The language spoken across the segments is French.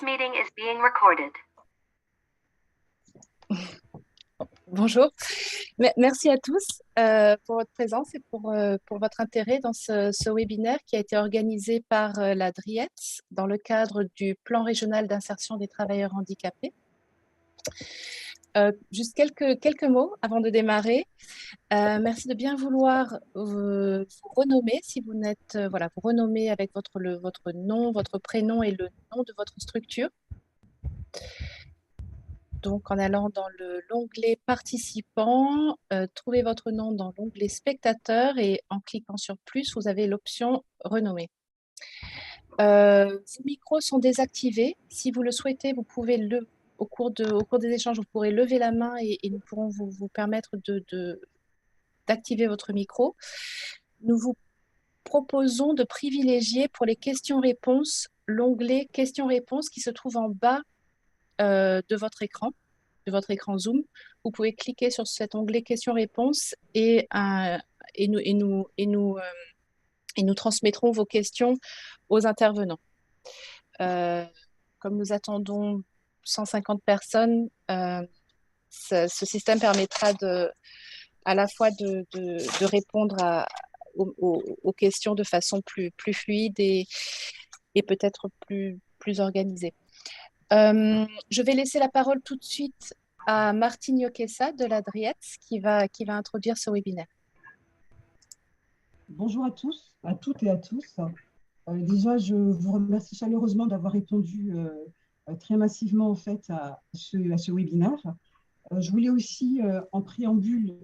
meeting is being recorded. Bonjour, merci à tous pour votre présence et pour votre intérêt dans ce webinaire qui a été organisé par la DRIETS dans le cadre du plan régional d'insertion des travailleurs handicapés. Juste quelques mots avant de démarrer. Merci de bien vouloir vous renommer si vous n'êtes, vous renommer avec votre nom, votre prénom et le nom de votre structure. Donc, en allant dans l'onglet participants, trouvez votre nom dans l'onglet spectateurs et en cliquant sur plus, vous avez l'option renommer. Vos micros sont désactivés. Si vous le souhaitez, vous pouvez au cours des échanges, vous pourrez lever la main et nous pourrons vous permettre d'activer votre micro. Nous vous proposons de privilégier pour les questions-réponses l'onglet questions-réponses qui se trouve en bas de votre écran Zoom. Vous pouvez cliquer sur cet onglet questions-réponses et nous transmettrons vos questions aux intervenants. Comme nous attendons 150 personnes, ce système permettra à la fois de répondre aux questions de façon plus fluide et peut-être plus organisée. Je vais laisser la parole tout de suite à Martine Yokessa de la DRIETS qui va introduire ce webinaire. Bonjour à tous, à toutes et à tous. Déjà, je vous remercie chaleureusement d'avoir répondu très massivement en fait, à ce webinaire. Je voulais aussi, en préambule,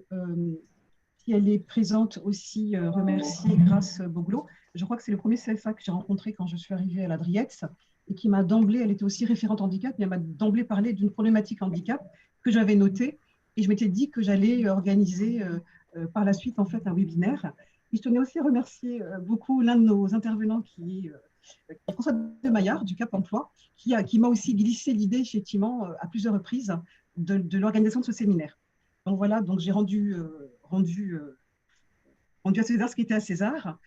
si elle est présente aussi, remercier Grace Boglo. Je crois que c'est le premier CFA que j'ai rencontré quand je suis arrivée à la DRIETS et qui m'a d'emblée, elle était aussi référente handicap, mais elle m'a d'emblée parlé d'une problématique handicap que j'avais notée et je m'étais dit que j'allais organiser par la suite en fait un webinaire. Et je tenais aussi à remercier beaucoup l'un de nos intervenants qui est François Demaillard du Cap Emploi, qui m'a aussi glissé l'idée effectivement à plusieurs reprises de l'organisation de ce séminaire. Donc voilà, donc j'ai rendu à César ce qui était à César.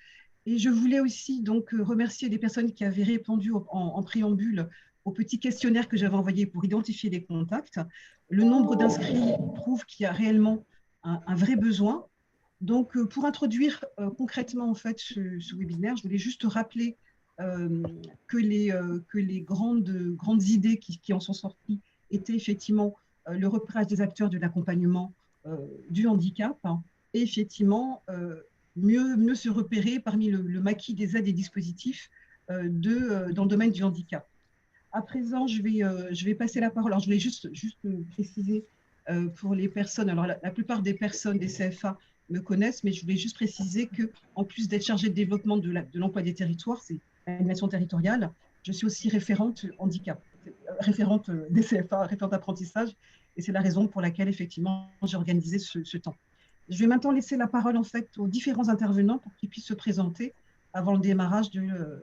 Et je voulais aussi donc remercier les personnes qui avaient répondu en préambule au petit questionnaire que j'avais envoyé pour identifier les contacts. Le nombre d'inscrits prouve qu'il y a réellement un vrai besoin. Donc, pour introduire concrètement en fait ce webinaire, je voulais juste rappeler que les grandes idées qui en sont sorties étaient effectivement le repérage des acteurs de l'accompagnement du handicap et effectivement mieux se repérer parmi le maquis des aides et dispositifs dans le domaine du handicap. À présent, je vais passer la parole. Alors, je voulais juste préciser pour les personnes, alors la plupart des personnes des CFA me connaissent, mais je voulais juste préciser qu'en plus d'être chargée de développement de l'emploi des territoires, c'est l'animation territoriale, je suis aussi référente handicap, référente des CFA, référente apprentissage, et c'est la raison pour laquelle, effectivement, j'ai organisé ce temps. Je vais maintenant laisser la parole, en fait, aux différents intervenants pour qu'ils puissent se présenter avant le démarrage de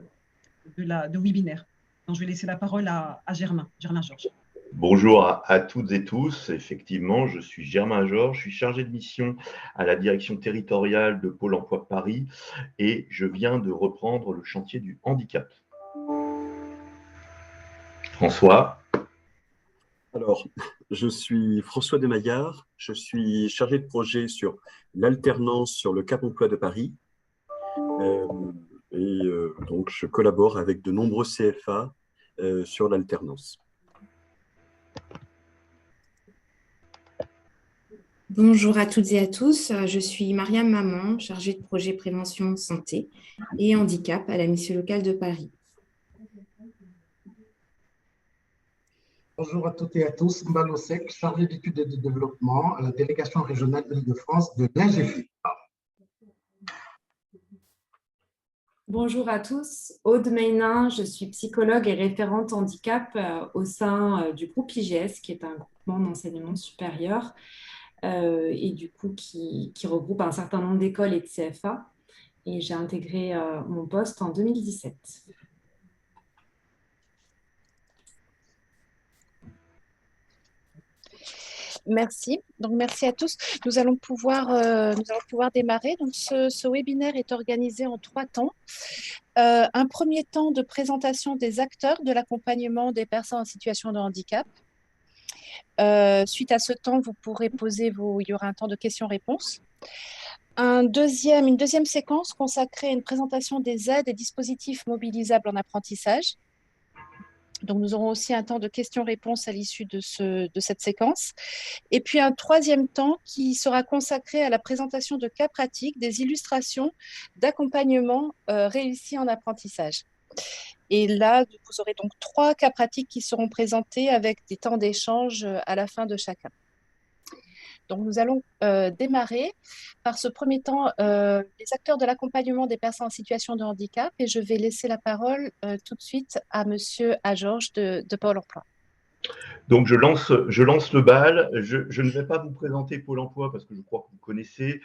webinaire. Donc, je vais laisser la parole à Germain Georges. Bonjour à toutes et tous. Effectivement, je suis Germain Georges, je suis chargé de mission à la direction territoriale de Pôle emploi Paris et je viens de reprendre le chantier du handicap. François. Alors, je suis François Demaillard, je suis chargé de projet sur l'alternance sur le Cap Emploi de Paris. Donc, je collabore avec de nombreux CFA sur l'alternance. Bonjour à toutes et à tous, je suis Mariam Maman, chargée de projet prévention santé et handicap à la mission locale de Paris. Bonjour à toutes et à tous, Mbalo Sek, chargé d'études et de développement à la délégation régionale Île-de-France de l'AGFI. Bonjour à tous, Aude Meynin, je suis psychologue et référente handicap au sein du groupe IGS, qui est un groupement d'enseignement supérieur et du coup qui regroupe un certain nombre d'écoles et de CFA. Et j'ai intégré mon poste en 2017. Merci. Donc, merci à tous. Nous allons pouvoir démarrer. Donc, ce webinaire est organisé en 3 temps. Un premier temps de présentation des acteurs de l'accompagnement des personnes en situation de handicap. Suite à ce temps, vous pourrez il y aura un temps de questions-réponses. Une deuxième séquence consacrée à une présentation des aides et dispositifs mobilisables en apprentissage. Donc, nous aurons aussi un temps de questions-réponses à l'issue de cette séquence. Et puis, un troisième temps qui sera consacré à la présentation de cas pratiques, des illustrations d'accompagnement réussi en apprentissage. Et là, vous aurez donc 3 cas pratiques qui seront présentés avec des temps d'échange à la fin de chacun. Donc, nous allons démarrer par ce premier temps, les acteurs de l'accompagnement des personnes en situation de handicap. Et je vais laisser la parole tout de suite à Monsieur Georges de Pôle emploi. Donc, je lance le bal. Je ne vais pas vous présenter Pôle emploi parce que je crois que vous connaissez.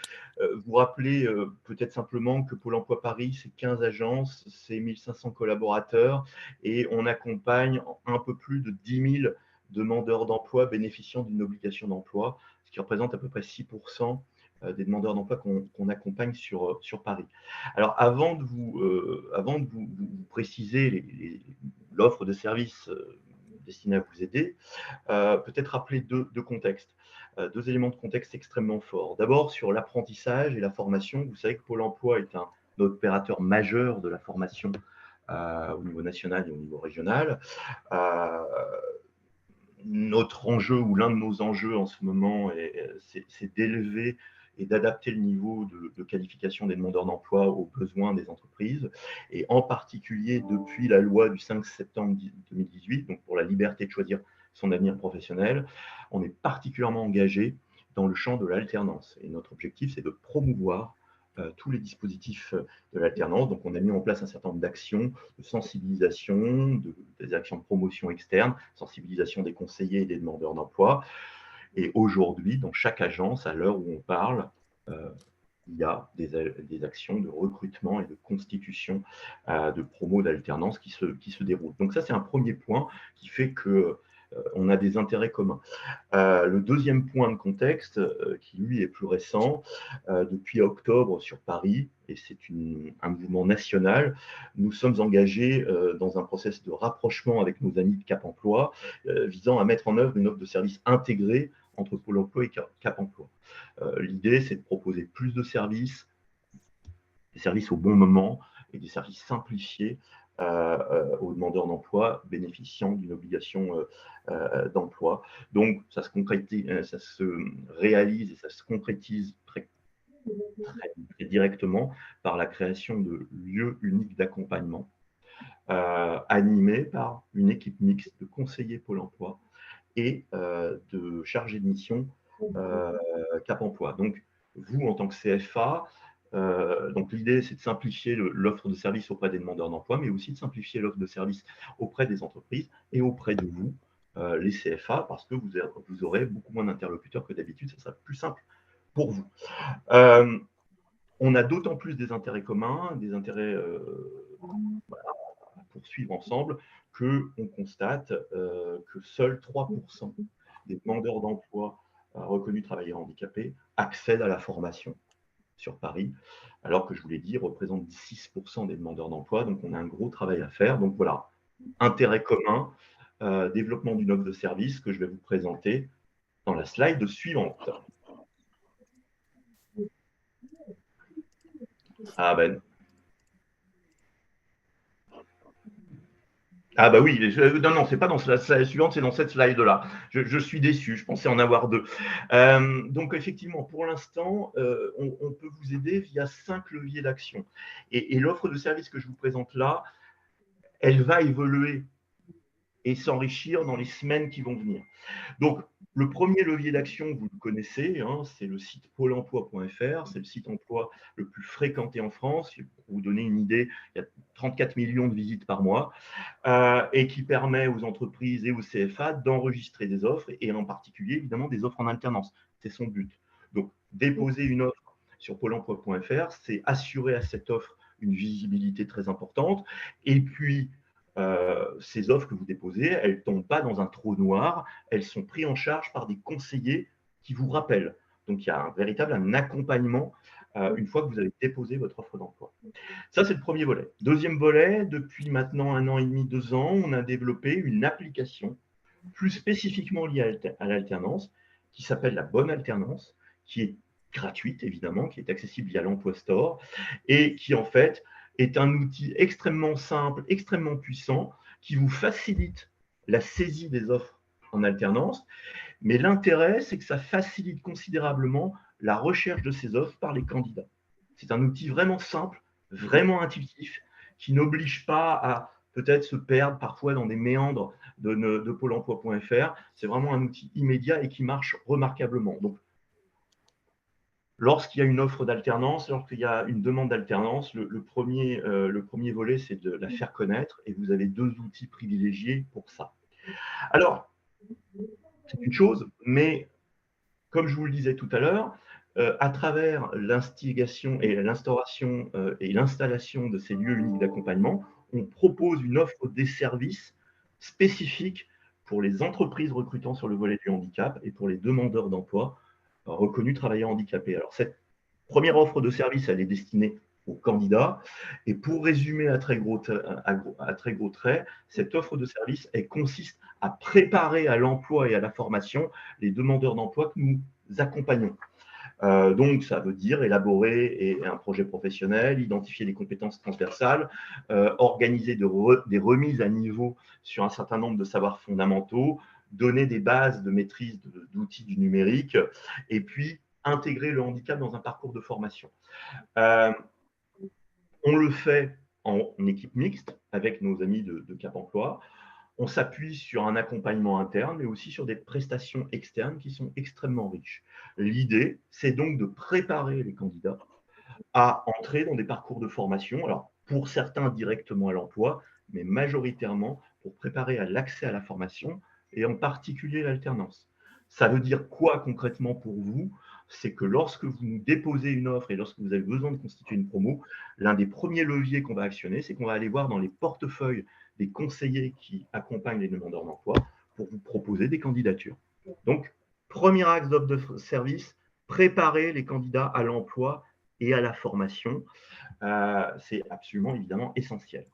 Vous rappelez peut-être simplement que Pôle emploi Paris, c'est 15 agences, c'est 1500 collaborateurs et on accompagne un peu plus de 10 000 demandeurs d'emploi bénéficiant d'une obligation d'emploi, ce qui représente à peu près 6% des demandeurs d'emploi qu'on accompagne sur Paris. Alors, avant de vous préciser l'offre de services destiné à vous aider, peut-être rappeler deux contextes, 2 éléments de contexte extrêmement forts. D'abord, sur l'apprentissage et la formation, vous savez que Pôle emploi est un opérateur majeur de la formation au niveau national et au niveau régional. Notre enjeu, ou l'un de nos enjeux en ce moment, c'est d'élever et d'adapter le niveau de qualification des demandeurs d'emploi aux besoins des entreprises. Et en particulier, depuis la loi du 5 septembre 2018, donc pour la liberté de choisir son avenir professionnel, on est particulièrement engagé dans le champ de l'alternance. Et notre objectif, c'est de promouvoir tous les dispositifs de l'alternance. Donc, on a mis en place un certain nombre d'actions de sensibilisation, des actions de promotion externe, sensibilisation des conseillers et des demandeurs d'emploi. Et aujourd'hui, dans chaque agence, à l'heure où on parle, il y a des actions de recrutement et de constitution de promos d'alternance qui se déroulent. Donc ça, c'est un premier point qui fait que on a des intérêts communs. Le deuxième point de contexte, qui lui est plus récent, depuis octobre sur Paris, et c'est un mouvement national, nous sommes engagés dans un processus de rapprochement avec nos amis de Cap Emploi, visant à mettre en œuvre une offre de services intégrée entre Pôle emploi et Cap Emploi. L'idée, c'est de proposer plus de services, des services au bon moment et des services simplifiés aux demandeurs d'emploi bénéficiant d'une obligation d'emploi. Donc, ça se réalise et ça se concrétise très directement par la création de lieux uniques d'accompagnement animés par une équipe mixte de conseillers Pôle emploi et de chargés de mission Cap emploi. Donc, vous, en tant que CFA, donc l'idée, c'est de simplifier l'offre de services auprès des demandeurs d'emploi, mais aussi de simplifier l'offre de services auprès des entreprises et auprès de vous, les CFA, parce que vous aurez beaucoup moins d'interlocuteurs que d'habitude, ça sera plus simple pour vous. On a d'autant plus des intérêts communs, des intérêts à poursuivre ensemble, qu'on constate que seuls 3% des demandeurs d'emploi reconnus travailleurs handicapés accèdent à la formation sur Paris, alors que, je vous l'ai dit, représentent 6% des demandeurs d'emploi. Donc, on a un gros travail à faire. Donc, voilà, intérêt commun, développement d'une offre de service que je vais vous présenter dans la slide suivante. Ah ben. Ah bah oui, non, c'est pas dans la slide suivante, c'est dans cette slide-là. Je suis déçu, je pensais en avoir 2. Donc effectivement, pour l'instant, on peut vous aider via 5 leviers d'action. Et l'offre de service que je vous présente là, elle va évoluer et s'enrichir dans les semaines qui vont venir. Donc, le premier levier d'action, vous le connaissez, hein, c'est le site pôle emploi.fr, c'est le site emploi le plus fréquenté en France. Pour vous donner une idée, il y a 34 millions de visites par mois et qui permet aux entreprises et aux CFA d'enregistrer des offres et en particulier, évidemment, des offres en alternance. C'est son but. Donc, déposer une offre sur pôle emploi.fr, c'est assurer à cette offre une visibilité très importante et puis ces offres que vous déposez, elles ne tombent pas dans un trou noir, elles sont prises en charge par des conseillers qui vous rappelle. Donc, il y a un accompagnement une fois que vous avez déposé votre offre d'emploi. Ça, c'est le premier volet. Deuxième volet, depuis maintenant 1 an et demi, 2 ans, on a développé une application plus spécifiquement liée à l'alternance qui s'appelle la Bonne Alternance, qui est gratuite, évidemment, qui est accessible via l'Emploi Store et qui, en fait, est un outil extrêmement simple, extrêmement puissant, qui vous facilite la saisie des offres en alternance. Mais l'intérêt, c'est que ça facilite considérablement la recherche de ces offres par les candidats. C'est un outil vraiment simple, vraiment intuitif, qui n'oblige pas à peut-être se perdre parfois dans des méandres de Pôle emploi.fr. C'est vraiment un outil immédiat et qui marche remarquablement. Donc, lorsqu'il y a une offre d'alternance, lorsqu'il y a une demande d'alternance, le premier volet, c'est de la faire connaître et vous avez 2 outils privilégiés pour ça. Alors, c'est une chose, mais comme je vous le disais tout à l'heure, à travers l'instigation et l'instauration et l'installation de ces lieux uniques d'accompagnement, on propose une offre des services spécifiques pour les entreprises recrutant sur le volet du handicap et pour les demandeurs d'emploi reconnus travailleurs handicapés. Alors, cette première offre de service, elle est destinée aux candidats. Et pour résumer à très gros traits, cette offre de service, elle consiste à préparer à l'emploi et à la formation les demandeurs d'emploi que nous accompagnons. Donc, ça veut dire élaborer un projet professionnel, identifier les compétences transversales, organiser des remises à niveau sur un certain nombre de savoirs fondamentaux, donner des bases de maîtrise d'outils du numérique, et puis intégrer le handicap dans un parcours de formation. On le fait en équipe mixte avec nos amis de Cap Emploi. On s'appuie sur un accompagnement interne, mais aussi sur des prestations externes qui sont extrêmement riches. L'idée, c'est donc de préparer les candidats à entrer dans des parcours de formation, alors pour certains directement à l'emploi, mais majoritairement pour préparer à l'accès à la formation et en particulier l'alternance. Ça veut dire quoi concrètement pour vous? C'est que lorsque vous nous déposez une offre et lorsque vous avez besoin de constituer une promo, l'un des premiers leviers qu'on va actionner, c'est qu'on va aller voir dans les portefeuilles des conseillers qui accompagnent les demandeurs d'emploi pour vous proposer des candidatures. Donc, premier axe d'offre de service, préparer les candidats à l'emploi et à la formation. C'est absolument évidemment essentiel.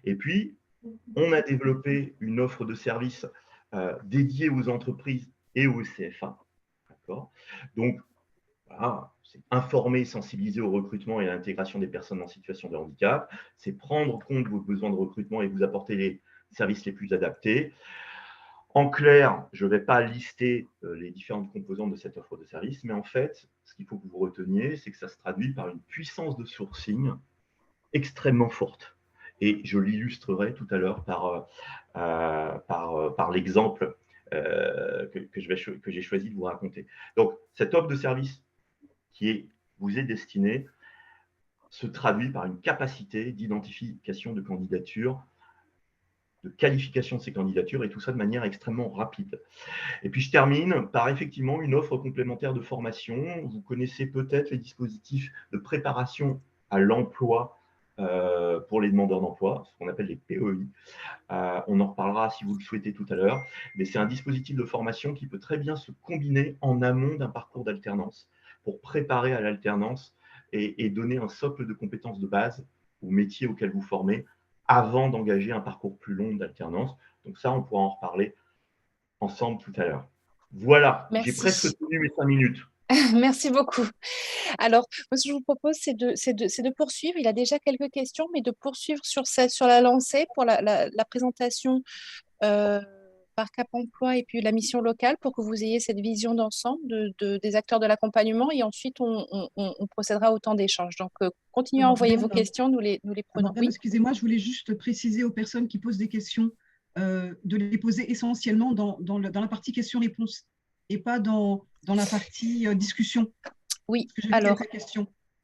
Et puis, on a développé une offre de service dédiée aux entreprises et aux CFA. D'accord ? Donc, voilà, c'est informer, sensibiliser au recrutement et à l'intégration des personnes en situation de handicap. C'est prendre compte de vos besoins de recrutement et vous apporter les services les plus adaptés. En clair, je ne vais pas lister les différentes composantes de cette offre de service, mais en fait, ce qu'il faut que vous reteniez, c'est que ça se traduit par une puissance de sourcing extrêmement forte. Et je l'illustrerai tout à l'heure par l'exemple que j'ai choisi de vous raconter. Donc, cette offre de service qui vous est destinée se traduit par une capacité d'identification de candidatures, de qualification de ces candidatures, et tout ça de manière extrêmement rapide. Et puis, je termine par effectivement une offre complémentaire de formation. Vous connaissez peut-être les dispositifs de préparation à l'emploi pour les demandeurs d'emploi, ce qu'on appelle les PEI. On en reparlera si vous le souhaitez tout à l'heure. Mais c'est un dispositif de formation qui peut très bien se combiner en amont d'un parcours d'alternance pour préparer à l'alternance et donner un socle de compétences de base au métier auquel vous formez avant d'engager un parcours plus long d'alternance. Donc ça, on pourra en reparler ensemble tout à l'heure. Voilà, j'ai presque tenu mes 5 minutes. Merci beaucoup. Alors, moi, ce que je vous propose, c'est de poursuivre. Il a déjà quelques questions, mais de poursuivre sur la lancée pour la présentation par Cap Emploi et puis la mission locale pour que vous ayez cette vision d'ensemble des acteurs de l'accompagnement et ensuite on procédera au temps d'échange. Donc, continuez à envoyer vos questions, nous les prenons. Oui. Excusez-moi, je voulais juste préciser aux personnes qui posent des questions de les poser essentiellement dans la partie questions-réponses et pas dans la partie discussion. Oui, alors,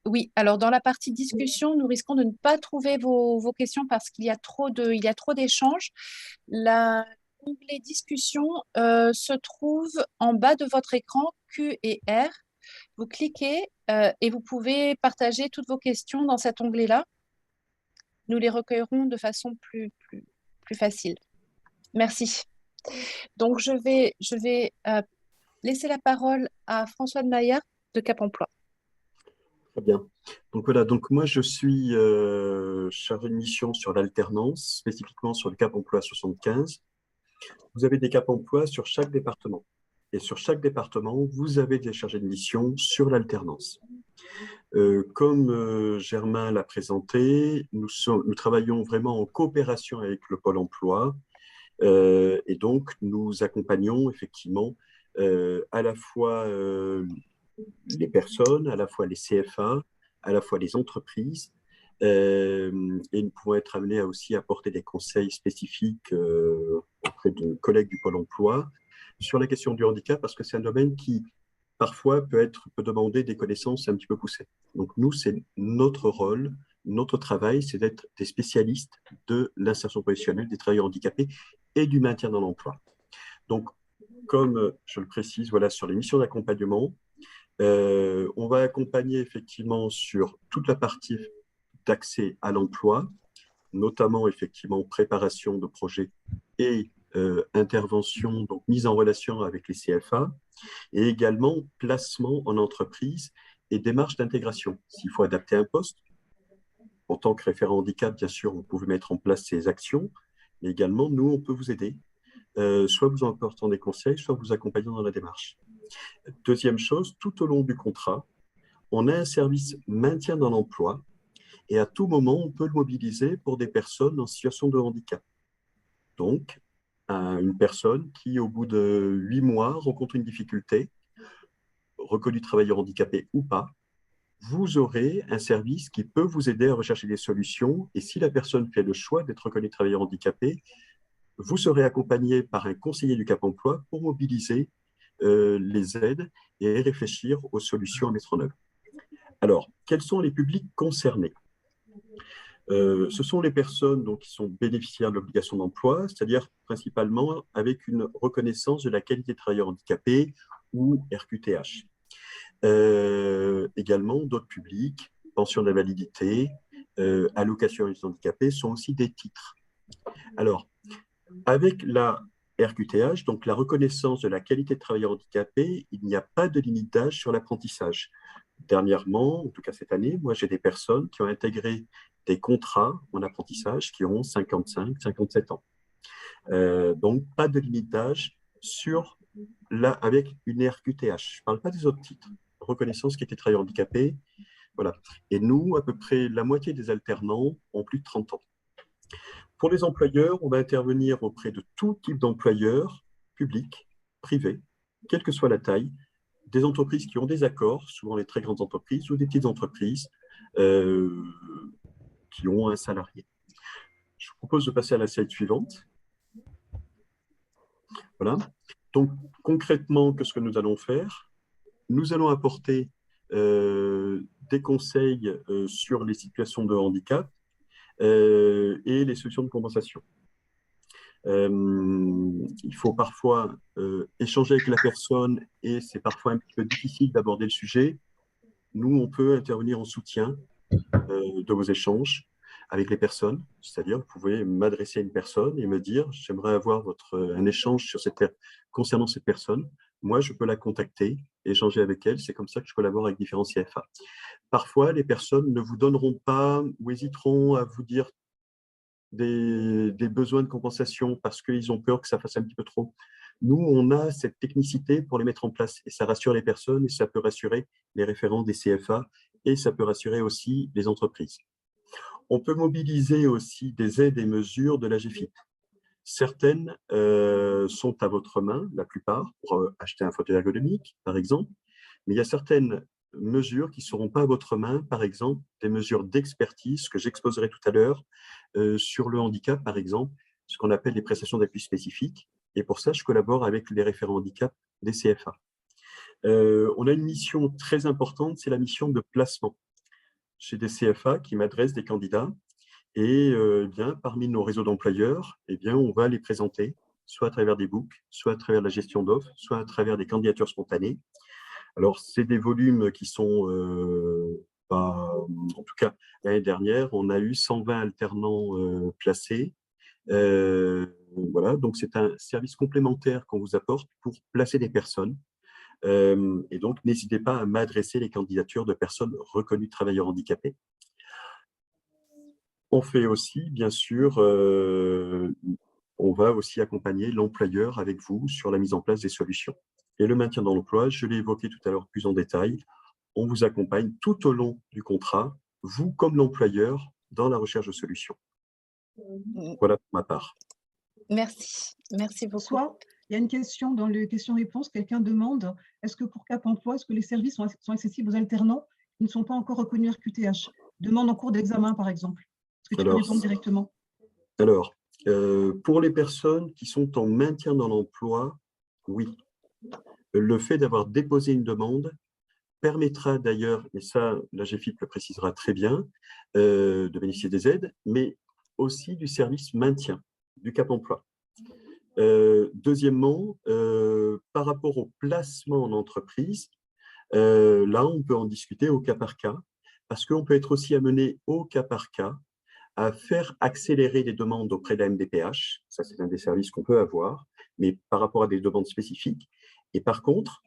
oui, alors dans la partie discussion, nous risquons de ne pas trouver vos questions parce qu'il y a trop d'échanges. L'onglet discussion se trouve en bas de votre écran Q et R. Vous cliquez et vous pouvez partager toutes vos questions dans cet onglet-là. Nous les recueillerons de façon plus facile. Merci. Donc, je vais laisser la parole à François de Maillard de Cap Emploi. Très bien. Donc voilà, donc moi je suis chargé de mission sur l'alternance, spécifiquement sur le Cap Emploi 75. Vous avez des Cap Emploi sur chaque département. Et sur chaque département, vous avez des chargés de mission sur l'alternance. Comme Germain l'a présenté, nous travaillons vraiment en coopération avec le Pôle emploi et donc nous accompagnons effectivement à la fois les personnes, à la fois les CFA, à la fois les entreprises et nous pouvons être amenés à aussi apporter des conseils spécifiques auprès de collègues du Pôle emploi sur la question du handicap parce que c'est un domaine qui parfois peut demander des connaissances un petit peu poussées. Donc nous, c'est notre rôle, notre travail, c'est d'être des spécialistes de l'insertion professionnelle des travailleurs handicapés et du maintien dans l'emploi. Donc, comme je le précise, voilà, sur les missions d'accompagnement, on va accompagner effectivement sur toute la partie d'accès à l'emploi, notamment effectivement préparation de projets et intervention, donc mise en relation avec les CFA, et également placement en entreprise et démarche d'intégration. S'il faut adapter un poste, en tant que référent handicap, bien sûr, on peut mettre en place ces actions, mais également, nous, on peut vous aider, soit vous en apportant des conseils, soit vous accompagnant dans la démarche. Deuxième chose, tout au long du contrat, on a un service maintien dans l'emploi et à tout moment, on peut le mobiliser pour des personnes en situation de handicap. Donc, une personne qui, au bout de 8 mois, rencontre une difficulté, reconnu travailleur handicapé ou pas, vous aurez un service qui peut vous aider à rechercher des solutions. Et si la personne fait le choix d'être reconnu travailleur handicapé, vous serez accompagné par un conseiller du Cap Emploi pour mobiliser les aides et réfléchir aux solutions à mettre en œuvre. Alors, quels sont les publics concernés ? Ce sont les personnes donc, qui sont bénéficiaires de l'obligation d'emploi, c'est-à-dire principalement avec une reconnaissance de la qualité de travailleur handicapé ou RQTH. Également, d'autres publics, pension d'invalidité, allocation des handicapés, sont aussi des titres. Alors, avec la RQTH, donc la reconnaissance de la qualité de travailleur handicapé, il n'y a pas de limite d'âge sur l'apprentissage. Dernièrement, en tout cas cette année, moi j'ai des personnes qui ont intégré des contrats en apprentissage qui ont 55, 57 ans. Donc, pas de limite d'âge avec une RQTH. Je ne parle pas des autres titres. Reconnaissance qui était travailleur handicapé. Voilà. Et nous, à peu près la moitié des alternants ont plus de 30 ans. Pour les employeurs, on va intervenir auprès de tout type d'employeurs, publics, privés, quelle que soit la taille, des entreprises qui ont des accords, souvent les très grandes entreprises, ou des petites entreprises qui ont un salarié. Je vous propose de passer à la slide suivante. Voilà. Donc, concrètement, qu'est-ce que nous allons faire ? Nous allons apporter des conseils sur les situations de handicap et les solutions de compensation. Il faut parfois échanger avec la personne et c'est parfois un petit peu difficile d'aborder le sujet. Nous, on peut intervenir en soutien de vos échanges avec les personnes, c'est-à-dire vous pouvez m'adresser à une personne et me dire j'aimerais avoir un échange concernant cette personne. Moi, je peux la contacter, échanger avec elle. C'est comme ça que je collabore avec différents CFA. Parfois, les personnes ne vous donneront pas ou hésiteront à vous dire des besoins de compensation parce qu'ils ont peur que ça fasse un petit peu trop. Nous, on a cette technicité pour les mettre en place et ça rassure les personnes et ça peut rassurer les référents des CFA et ça peut rassurer aussi les entreprises. On peut mobiliser aussi des aides et mesures de l'AGEFIP. Certaines sont à votre main, la plupart, pour acheter un fauteuil ergonomique, par exemple, mais il y a certaines mesures qui ne seront pas à votre main, par exemple, des mesures d'expertise que j'exposerai tout à l'heure sur le handicap, par exemple, ce qu'on appelle les prestations d'appui spécifiques. Et pour ça, je collabore avec les référents handicap des CFA. On a une mission très importante, c'est la mission de placement chez des CFA qui m'adressent des candidats. Et bien, parmi nos réseaux d'employeurs, on va les présenter, soit à travers des books, soit à travers la gestion d'offres, soit à travers des candidatures spontanées. Alors, c'est des volumes qui sont, en tout cas, l'année dernière, on a eu 120 alternants placés. Voilà, donc c'est un service complémentaire qu'on vous apporte pour placer des personnes. Et donc, n'hésitez pas à m'adresser les candidatures de personnes reconnues travailleurs handicapés. On fait aussi, bien sûr, on va aussi accompagner l'employeur avec vous sur la mise en place des solutions. Et le maintien dans l'emploi, je l'ai évoqué tout à l'heure plus en détail, on vous accompagne tout au long du contrat, vous comme l'employeur, dans la recherche de solutions. Voilà pour ma part. Merci, merci beaucoup. Soit, il y a une question dans les questions-réponses, quelqu'un demande, est-ce que pour Cap Emploi, est-ce que les services sont accessibles aux alternants qui ne sont pas encore reconnus RQTH? Demande en cours d'examen, par exemple. Est-ce que tu peux répondre directement? Alors, pour les personnes qui sont en maintien dans l'emploi, oui. Le fait d'avoir déposé une demande permettra d'ailleurs, et ça, la GFIP le précisera très bien, de bénéficier des aides, mais aussi du service maintien du Cap Emploi. Deuxièmement, par rapport au placement en entreprise, là, on peut en discuter au cas par cas, parce qu'on peut être aussi amené au cas par cas à faire accélérer les demandes auprès de la MDPH. Ça, c'est un des services qu'on peut avoir, mais par rapport à des demandes spécifiques. Et par contre,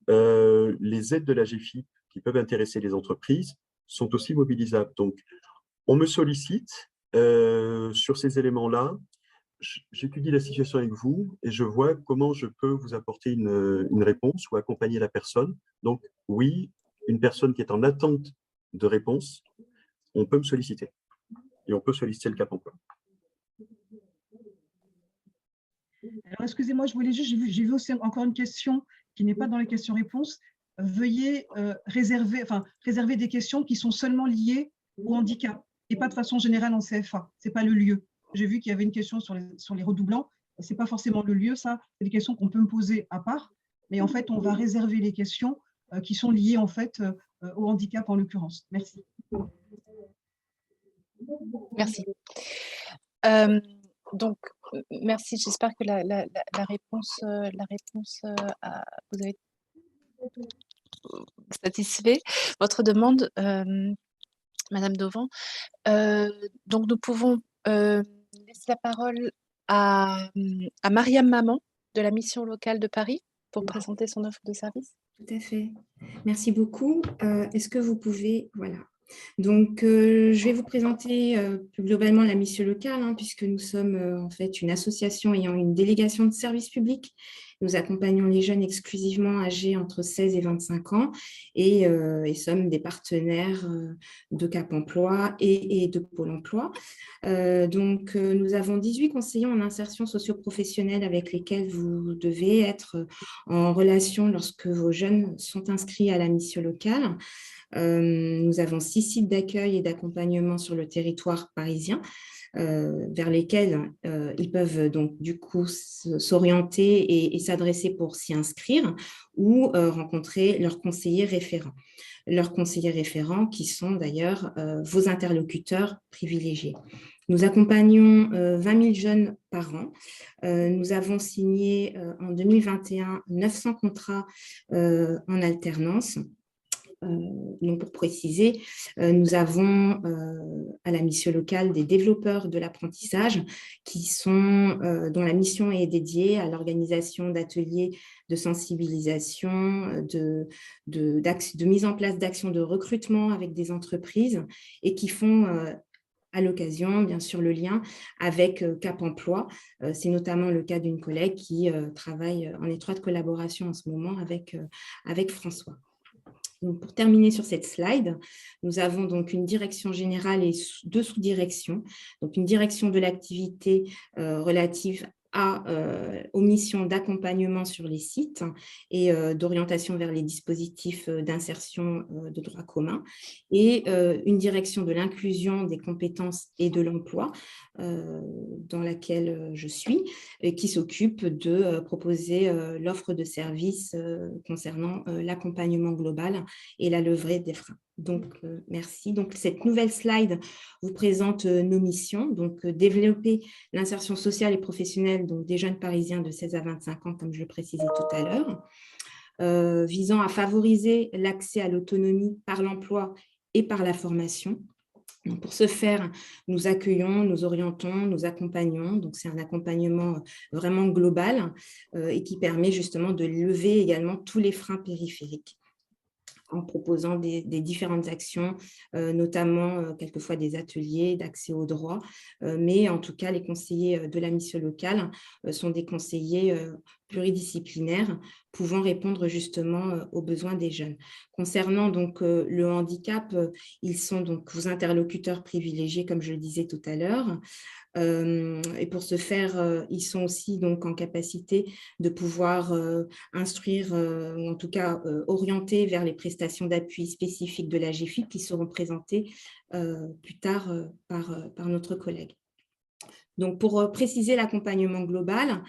les aides de la GFIP qui peuvent intéresser les entreprises sont aussi mobilisables. Donc, on me sollicite sur ces éléments-là. J'étudie la situation avec vous et je vois comment je peux vous apporter une réponse ou accompagner la personne. Donc, oui, une personne qui est en attente de réponse, on peut me solliciter. Et on peut solliciter le Cap Emploi. Alors, excusez-moi, je voulais juste, j'ai vu aussi encore une question qui n'est pas dans les questions-réponses. Veuillez réserver des questions qui sont seulement liées au handicap et pas de façon générale en CFA. Ce n'est pas le lieu. J'ai vu qu'il y avait une question sur les redoublants. Ce n'est pas forcément le lieu, ça. C'est des questions qu'on peut me poser à part. Mais en fait, on va réserver les questions qui sont liées en fait au handicap en l'occurrence. Merci. Merci. Donc, merci. J'espère que la réponse, vous avez satisfait votre demande, Madame Dauvent. Donc, nous pouvons laisser la parole à Mariam Maman de la mission locale de Paris pour présenter son offre de service. Tout à fait. Merci beaucoup. Est-ce que vous pouvez... Voilà. Donc, je vais vous présenter plus globalement la mission locale, puisque nous sommes en fait une association ayant une délégation de service public. Nous accompagnons les jeunes exclusivement âgés entre 16 et 25 ans et sommes des partenaires de Cap Emploi et de Pôle emploi. Donc, nous avons 18 conseillers en insertion socio-professionnelle avec lesquels vous devez être en relation lorsque vos jeunes sont inscrits à la mission locale. Nous avons 6 sites d'accueil et d'accompagnement sur le territoire parisien vers lesquels ils peuvent donc du coup s'orienter et s'adresser pour s'y inscrire ou rencontrer leurs conseillers référents. Leurs conseillers référents qui sont d'ailleurs vos interlocuteurs privilégiés. Nous accompagnons 20 000 jeunes par an. Nous avons signé en 2021 900 contrats en alternance. Donc pour préciser, nous avons à la mission locale des développeurs de l'apprentissage dont la mission est dédiée à l'organisation d'ateliers de sensibilisation, de mise en place d'actions de recrutement avec des entreprises et qui font à l'occasion, bien sûr, le lien avec Cap Emploi. C'est notamment le cas d'une collègue qui travaille en étroite collaboration en ce moment avec François. Donc, pour terminer sur cette slide, nous avons donc une direction générale et 2 sous-directions. Donc, une direction de l'activité relative aux missions d'accompagnement sur les sites et d'orientation vers les dispositifs d'insertion de droit commun et une direction de l'inclusion des compétences et de l'emploi dans laquelle je suis et qui s'occupe de proposer l'offre de services concernant l'accompagnement global et la levée des freins. Donc, merci. Donc, cette nouvelle slide vous présente nos missions. Donc, développer l'insertion sociale et professionnelle donc, des jeunes Parisiens de 16 à 25 ans, comme je le précisais tout à l'heure, visant à favoriser l'accès à l'autonomie par l'emploi et par la formation, Donc, pour ce faire, nous accueillons, nous orientons, nous accompagnons. Donc, c'est un accompagnement vraiment global et qui permet justement de lever également tous les freins périphériques en proposant des différentes actions, notamment quelquefois des ateliers d'accès au droit. Mais en tout cas, les conseillers de la mission locale sont des conseillers pluridisciplinaires pouvant répondre justement aux besoins des jeunes. Concernant donc le handicap, ils sont donc vos interlocuteurs privilégiés, comme je le disais tout à l'heure. Et pour ce faire, ils sont aussi donc en capacité de pouvoir instruire, ou en tout cas orienter vers les prestations d'appui spécifiques de la GFIP qui seront présentées plus tard par notre collègue. Donc, pour préciser l'accompagnement global,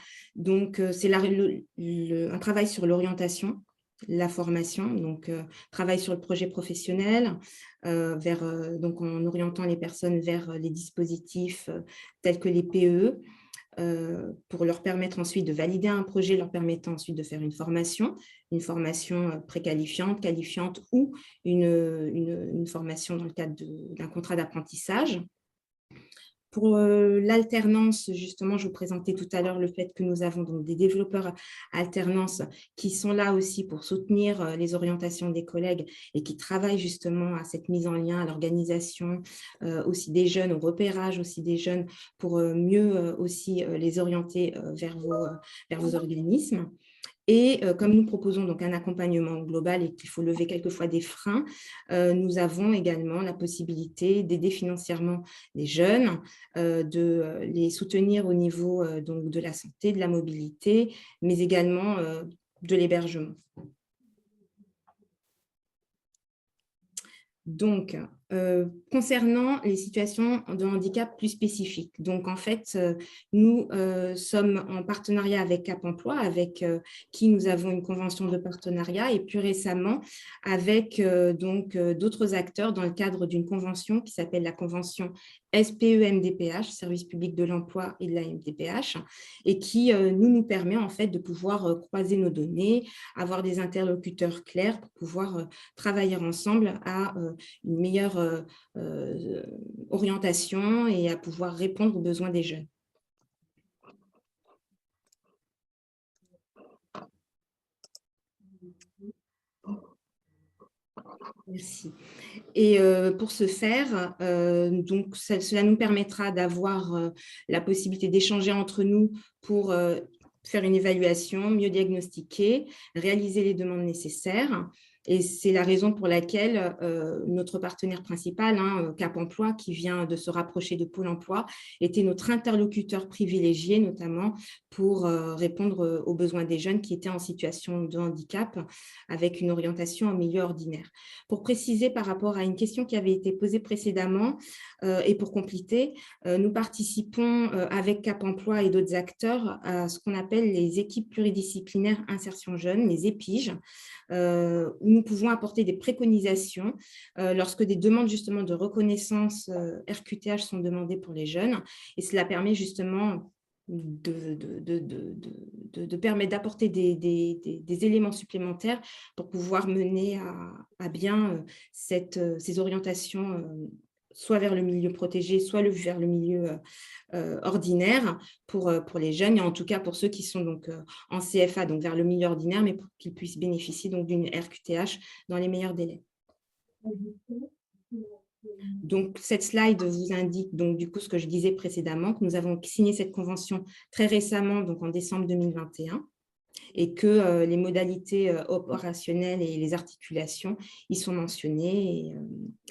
c'est un travail sur l'orientation, la formation, donc travail sur le projet professionnel, donc en orientant les personnes vers les dispositifs tels que les PE, pour leur permettre ensuite de valider un projet, leur permettant ensuite de faire une formation préqualifiante, qualifiante ou une formation dans le cadre d'un contrat d'apprentissage. Pour l'alternance, justement, je vous présentais tout à l'heure le fait que nous avons donc des développeurs alternance qui sont là aussi pour soutenir les orientations des collègues et qui travaillent justement à cette mise en lien, à l'organisation aussi des jeunes, au repérage aussi des jeunes pour mieux aussi les orienter vers vos organismes. Et comme nous proposons donc un accompagnement global et qu'il faut lever quelquefois des freins, nous avons également la possibilité d'aider financièrement les jeunes, de les soutenir au niveau donc de la santé, de la mobilité, mais également de l'hébergement. Donc, concernant les situations de handicap plus spécifiques, donc en fait, nous sommes en partenariat avec Cap Emploi, avec qui nous avons une convention de partenariat, et plus récemment avec d'autres acteurs dans le cadre d'une convention qui s'appelle la convention SPE-MDPH, Service public de l'emploi et de la MDPH, et qui nous permet en fait de pouvoir croiser nos données, avoir des interlocuteurs clairs pour pouvoir travailler ensemble à une meilleure orientation et à pouvoir répondre aux besoins des jeunes. Merci. Et pour ce faire, donc cela nous permettra d'avoir la possibilité d'échanger entre nous pour faire une évaluation, mieux diagnostiquer, réaliser les demandes nécessaires. Et c'est la raison pour laquelle notre partenaire principal, Cap Emploi, qui vient de se rapprocher de Pôle emploi, était notre interlocuteur privilégié, notamment pour répondre aux besoins des jeunes qui étaient en situation de handicap avec une orientation en milieu ordinaire. Pour préciser par rapport à une question qui avait été posée précédemment et pour compléter, nous participons avec Cap Emploi et d'autres acteurs à ce qu'on appelle les équipes pluridisciplinaires insertion jeune, les EPIJ, où nous pouvons apporter des préconisations lorsque des demandes justement de reconnaissance RQTH sont demandées pour les jeunes. Et cela permet justement de permettre d'apporter des éléments supplémentaires pour pouvoir mener à bien ces orientations soit vers le milieu protégé, soit vers le milieu ordinaire pour les jeunes, et en tout cas pour ceux qui sont donc en CFA, donc vers le milieu ordinaire, mais pour qu'ils puissent bénéficier donc d'une RQTH dans les meilleurs délais. Donc, cette slide vous indique donc du coup ce que je disais précédemment, que nous avons signé cette convention très récemment, donc en décembre 2021, et que les modalités opérationnelles et les articulations y sont mentionnées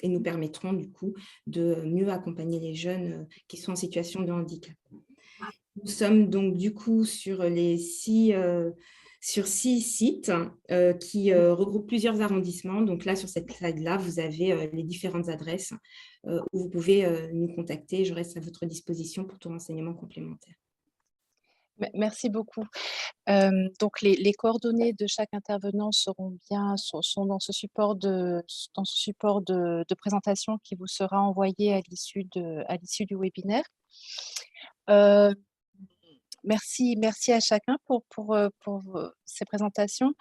et nous permettront du coup de mieux accompagner les jeunes qui sont en situation de handicap. Nous sommes donc du coup sur 6 sites qui regroupent plusieurs arrondissements. Donc là, sur cette slide-là, vous avez les différentes adresses où vous pouvez nous contacter. Je reste à votre disposition pour tout renseignement complémentaire. Merci beaucoup. Donc, les coordonnées de chaque intervenant sont dans ce support de présentation qui vous sera envoyé à l'issue du webinaire. Merci à chacun pour ces présentations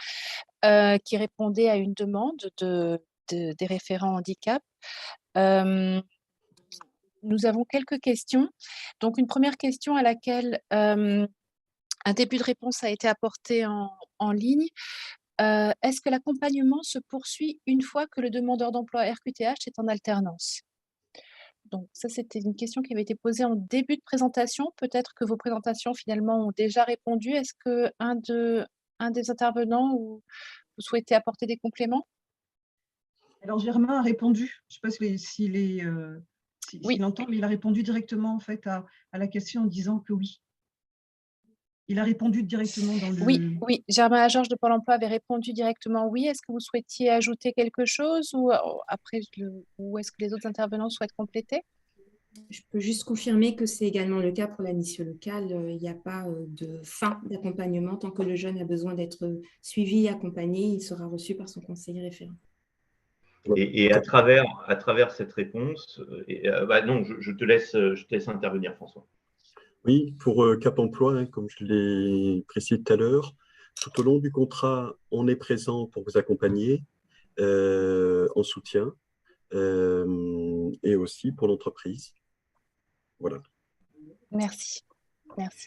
qui répondaient à une demande des référents handicap. nous avons quelques questions. Donc, une première question à laquelle un début de réponse a été apporté en ligne. Est-ce que l'accompagnement se poursuit une fois que le demandeur d'emploi RQTH est en alternance? Donc ça, c'était une question qui avait été posée en début de présentation. Peut-être que vos présentations, finalement, ont déjà répondu. Est-ce qu'un des intervenants ou vous souhaitez apporter des compléments? Alors, Germain a répondu. Je ne sais pas s'il Oui. entend, mais il a répondu directement en fait à la question en disant que oui. Il a répondu directement dans le… Oui, Germain Georges de Pôle emploi avait répondu directement oui. Est-ce que vous souhaitiez ajouter quelque chose ou ou est-ce que les autres intervenants souhaitent compléter? Je peux juste confirmer que c'est également le cas pour la mission locale. Il n'y a pas de fin d'accompagnement. Tant que le jeune a besoin d'être suivi et accompagné, il sera reçu par son conseiller référent. Et à travers cette réponse, non, je te laisse intervenir, François. Oui, pour Cap Emploi, hein, comme je l'ai précisé tout à l'heure, tout au long du contrat, on est présent pour vous accompagner en soutien et aussi pour l'entreprise. Voilà. Merci.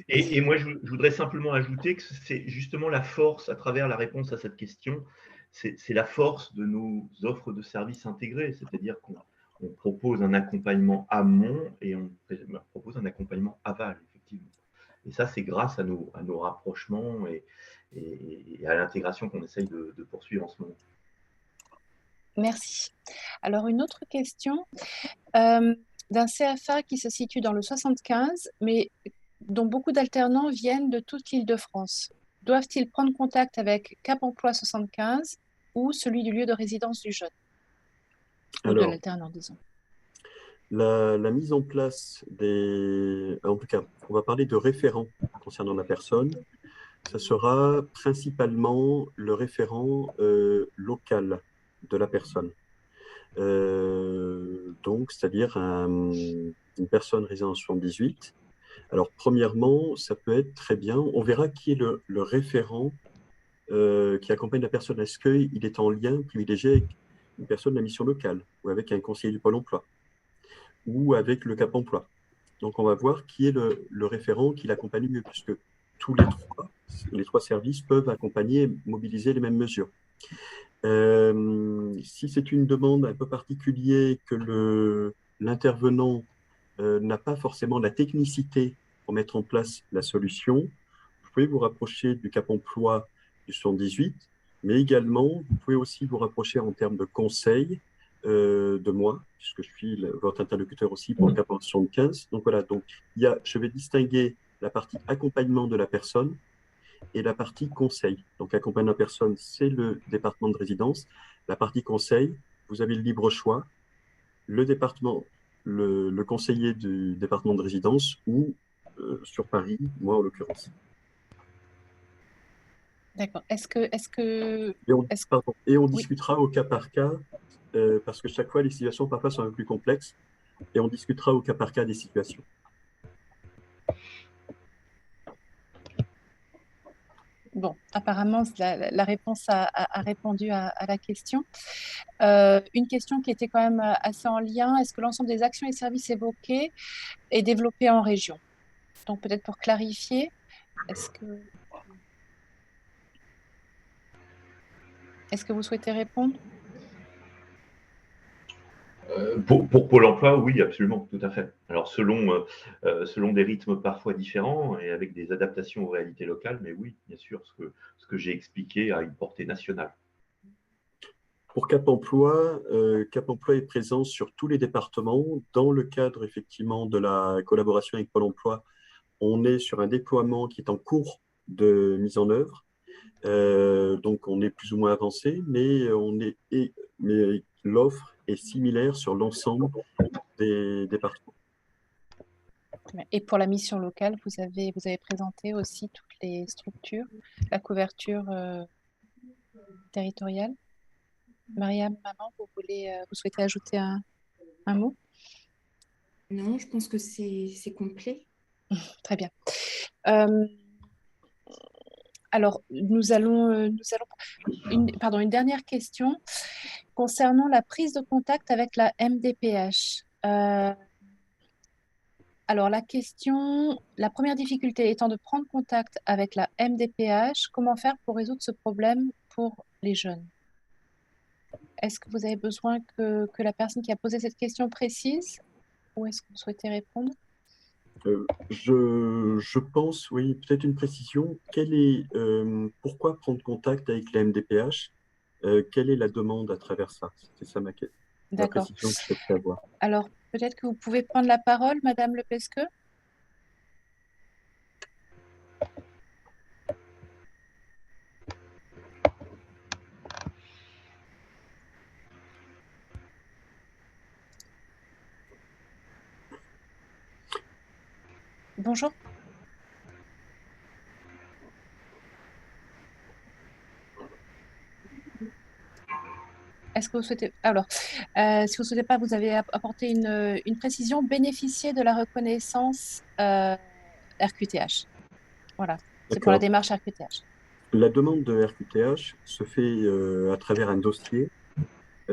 Et moi, je voudrais simplement ajouter que c'est justement la force, à travers la réponse à cette question, c'est la force de nos offres de services intégrés, c'est-à-dire qu'on propose un accompagnement amont et on propose un accompagnement aval, effectivement. Et ça, c'est grâce à nos rapprochements et à l'intégration qu'on essaye de poursuivre en ce moment. Merci. Alors, une autre question d'un CFA qui se situe dans le 75, mais dont beaucoup d'alternants viennent de toute l'Île-de-France. Doivent-ils prendre contact avec Cap Emploi 75 ou celui du lieu de résidence du jeune? Ou de l'alternant, disons. La mise en place en tout cas, on va parler de référents concernant la personne. Ça sera principalement le référent local de la personne. Donc, c'est-à-dire une personne résidant en 78. Alors, premièrement, ça peut être très bien. On verra qui est le référent qui accompagne la personne. Est-ce qu'il est en lien privilégié avec une personne de la mission locale ou avec un conseiller du Pôle emploi ou avec le Cap emploi? Donc, on va voir qui est le référent qui l'accompagne mieux, puisque tous les trois services peuvent accompagner et mobiliser les mêmes mesures. Si c'est une demande un peu particulière que l'intervenant n'a pas forcément la technicité pour mettre en place la solution, vous pouvez vous rapprocher du Cap emploi du 78, mais également, vous pouvez aussi vous rapprocher en termes de conseils de moi, puisque je suis votre interlocuteur aussi pour le Cap 75. Donc voilà, je vais distinguer la partie accompagnement de la personne et la partie conseil. Donc, accompagnement de la personne, c'est le département de résidence. La partie conseil, vous avez le libre choix. Le conseiller du département de résidence ou sur Paris, moi en l'occurrence. D'accord. Et on discutera au cas par cas, parce que chaque fois, les situations parfois sont un peu plus complexes, et on discutera au cas par cas des situations. Bon, apparemment, la réponse a répondu à la question. Une question qui était quand même assez en lien, est-ce que l'ensemble des actions et services évoqués est développé en région? Donc, peut-être pour clarifier, est-ce que vous souhaitez répondre? Pour Pôle emploi, oui, absolument, tout à fait. Alors, selon des rythmes parfois différents et avec des adaptations aux réalités locales, mais oui, bien sûr, ce que j'ai expliqué a une portée nationale. Pour Cap emploi est présent sur tous les départements. Dans le cadre, effectivement, de la collaboration avec Pôle emploi, on est sur un déploiement qui est en cours de mise en œuvre. Donc, on est plus ou moins avancé, mais l'offre est similaire sur l'ensemble des départements. Et pour la mission locale, vous avez présenté aussi toutes les structures, la couverture territoriale. Mariam, maman, vous souhaitez ajouter un mot? Non, je pense que c'est complet. Très bien. Alors, nous allons une dernière question concernant la prise de contact avec la MDPH. Alors, la première difficulté étant de prendre contact avec la MDPH, comment faire pour résoudre ce problème pour les jeunes? Est-ce que vous avez besoin que la personne qui a posé cette question précise ou est-ce que vous souhaitez répondre? Je pense, oui, peut-être une précision. Pourquoi prendre contact avec la MDPH? Quelle est la demande à travers ça? C'est ça la D'accord. précision que je souhaiterais avoir. Alors, peut-être que vous pouvez prendre la parole, Madame Lepesque? Bonjour. Est-ce que vous souhaitez... Alors, si vous ne souhaitez pas, vous avez apporté une précision, bénéficier de la reconnaissance RQTH. Voilà, c'est pour la D'accord. démarche RQTH. La demande de RQTH se fait à travers un dossier et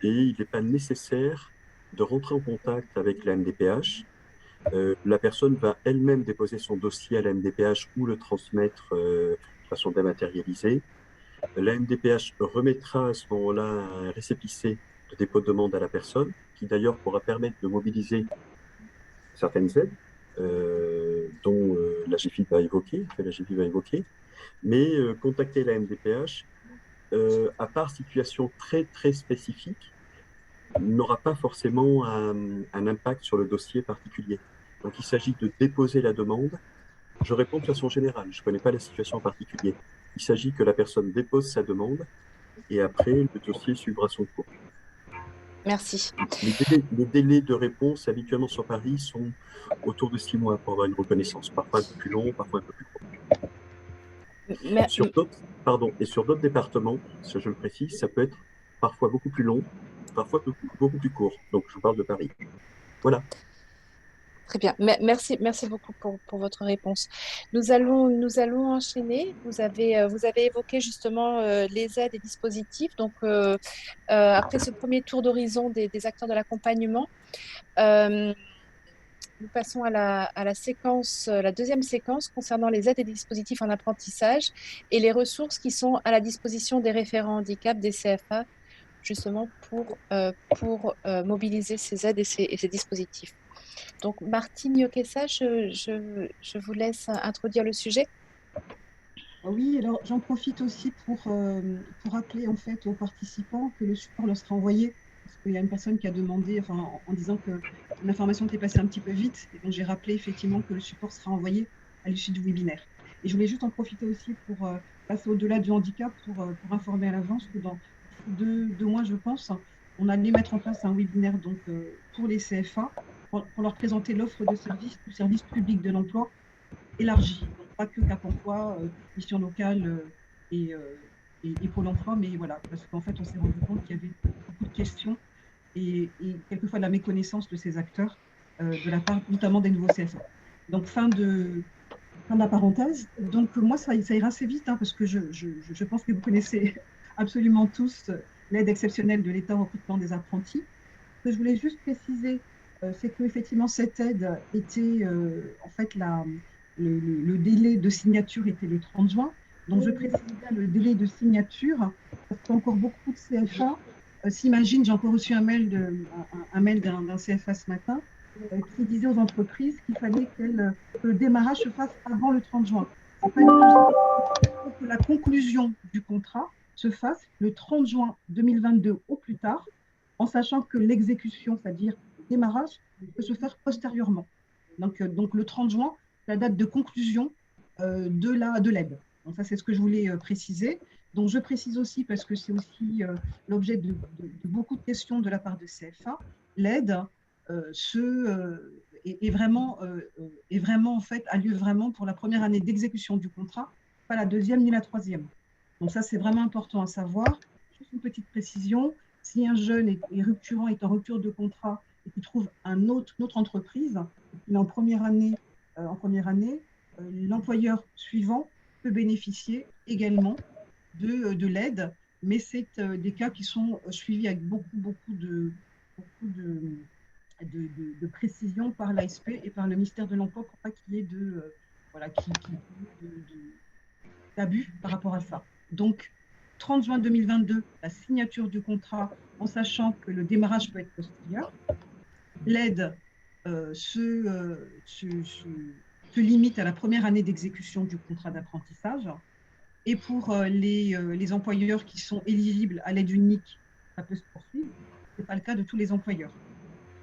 il n'est pas nécessaire de rentrer en contact avec la MDPH. La personne va elle-même déposer son dossier à la MDPH ou le transmettre de façon dématérialisée. La MDPH remettra à ce moment-là un récépissé de dépôt de demande à la personne, qui d'ailleurs pourra permettre de mobiliser certaines aides dont la GFIP va évoquer, mais contacter la MDPH, à part situation très très spécifique, n'aura pas forcément un impact sur le dossier particulier. Donc il s'agit de déposer la demande. Je réponds de façon générale, je ne connais pas la situation en particulier. Il s'agit que la personne dépose sa demande et après, le dossier suivra son cours. Merci. Les délais de réponse habituellement sur Paris sont autour de 6 mois pour avoir une reconnaissance, parfois un peu plus long, parfois un peu plus court. Sur d'autres départements, ça je le précise, ça peut être parfois beaucoup plus long, parfois beaucoup plus court. Donc je vous parle de Paris. Voilà. Très bien. Merci beaucoup pour votre réponse. Nous allons enchaîner. Vous avez évoqué justement les aides et dispositifs. Donc, après ce premier tour d'horizon des acteurs de l'accompagnement, nous passons à la séquence, la deuxième séquence concernant les aides et dispositifs en apprentissage et les ressources qui sont à la disposition des référents handicap, des CFA, justement pour mobiliser ces aides et ces dispositifs. Donc, Martine Yokessa, je vous laisse introduire le sujet. Oui, alors j'en profite aussi pour rappeler en fait aux participants que le support leur sera envoyé, parce qu'il y a une personne qui a demandé, enfin, en disant que l'information était passée un petit peu vite, et donc j'ai rappelé effectivement que le support sera envoyé à l'issue du webinaire. Et je voulais juste en profiter aussi pour passer au-delà du handicap, pour informer à l'avance que dans deux mois, je pense, on allait mettre en place un webinaire donc, pour les CFA, pour leur présenter l'offre de services du service public de l'emploi élargie, donc pas que Cap emploi, mission locale et Pôle emploi, mais voilà, parce qu'en fait, on s'est rendu compte qu'il y avait beaucoup de questions et quelquefois de la méconnaissance de ces acteurs, de la part notamment des nouveaux CFA. Donc, fin de la parenthèse. Donc, moi, ça ira assez vite, hein, parce que je pense que vous connaissez absolument tous l'aide exceptionnelle de l'État au recrutement des apprentis. Ce que je voulais juste préciser, c'est qu'effectivement, cette aide était, en fait, le délai de signature était le 30 juin. Donc, je précise bien le délai de signature, parce qu'encore beaucoup de CFA s'imaginent, j'ai encore reçu un mail d'un CFA ce matin, qui disait aux entreprises qu'il fallait que le démarrage se fasse avant le 30 juin. C'est pas du tout ça. Il faut que la conclusion du contrat se fasse le 30 juin 2022 au plus tard, en sachant que l'exécution, c'est-à-dire le démarrage, peut se faire postérieurement. Donc le 30 juin, la date de conclusion de l'aide. Donc ça, c'est ce que je voulais préciser. Donc je précise aussi, parce que c'est aussi l'objet de beaucoup de questions de la part de CFA, l'aide est vraiment en fait, a lieu vraiment pour la première année d'exécution du contrat, pas la deuxième ni la troisième. Donc ça, c'est vraiment important à savoir. Juste une petite précision, si un jeune est rupturant, est en rupture de contrat et qu'il trouve une autre entreprise, il est en première année, l'employeur suivant peut bénéficier également de l'aide, mais c'est des cas qui sont suivis avec beaucoup de précision par l'ASP et par le ministère de l'Emploi pour pas qu'il y ait d'abus par rapport à ça. Donc, 30 juin 2022, la signature du contrat, en sachant que le démarrage peut être postérieur. L'aide se limite à la première année d'exécution du contrat d'apprentissage. Et pour les employeurs qui sont éligibles à l'aide unique, ça peut se poursuivre. Ce n'est pas le cas de tous les employeurs.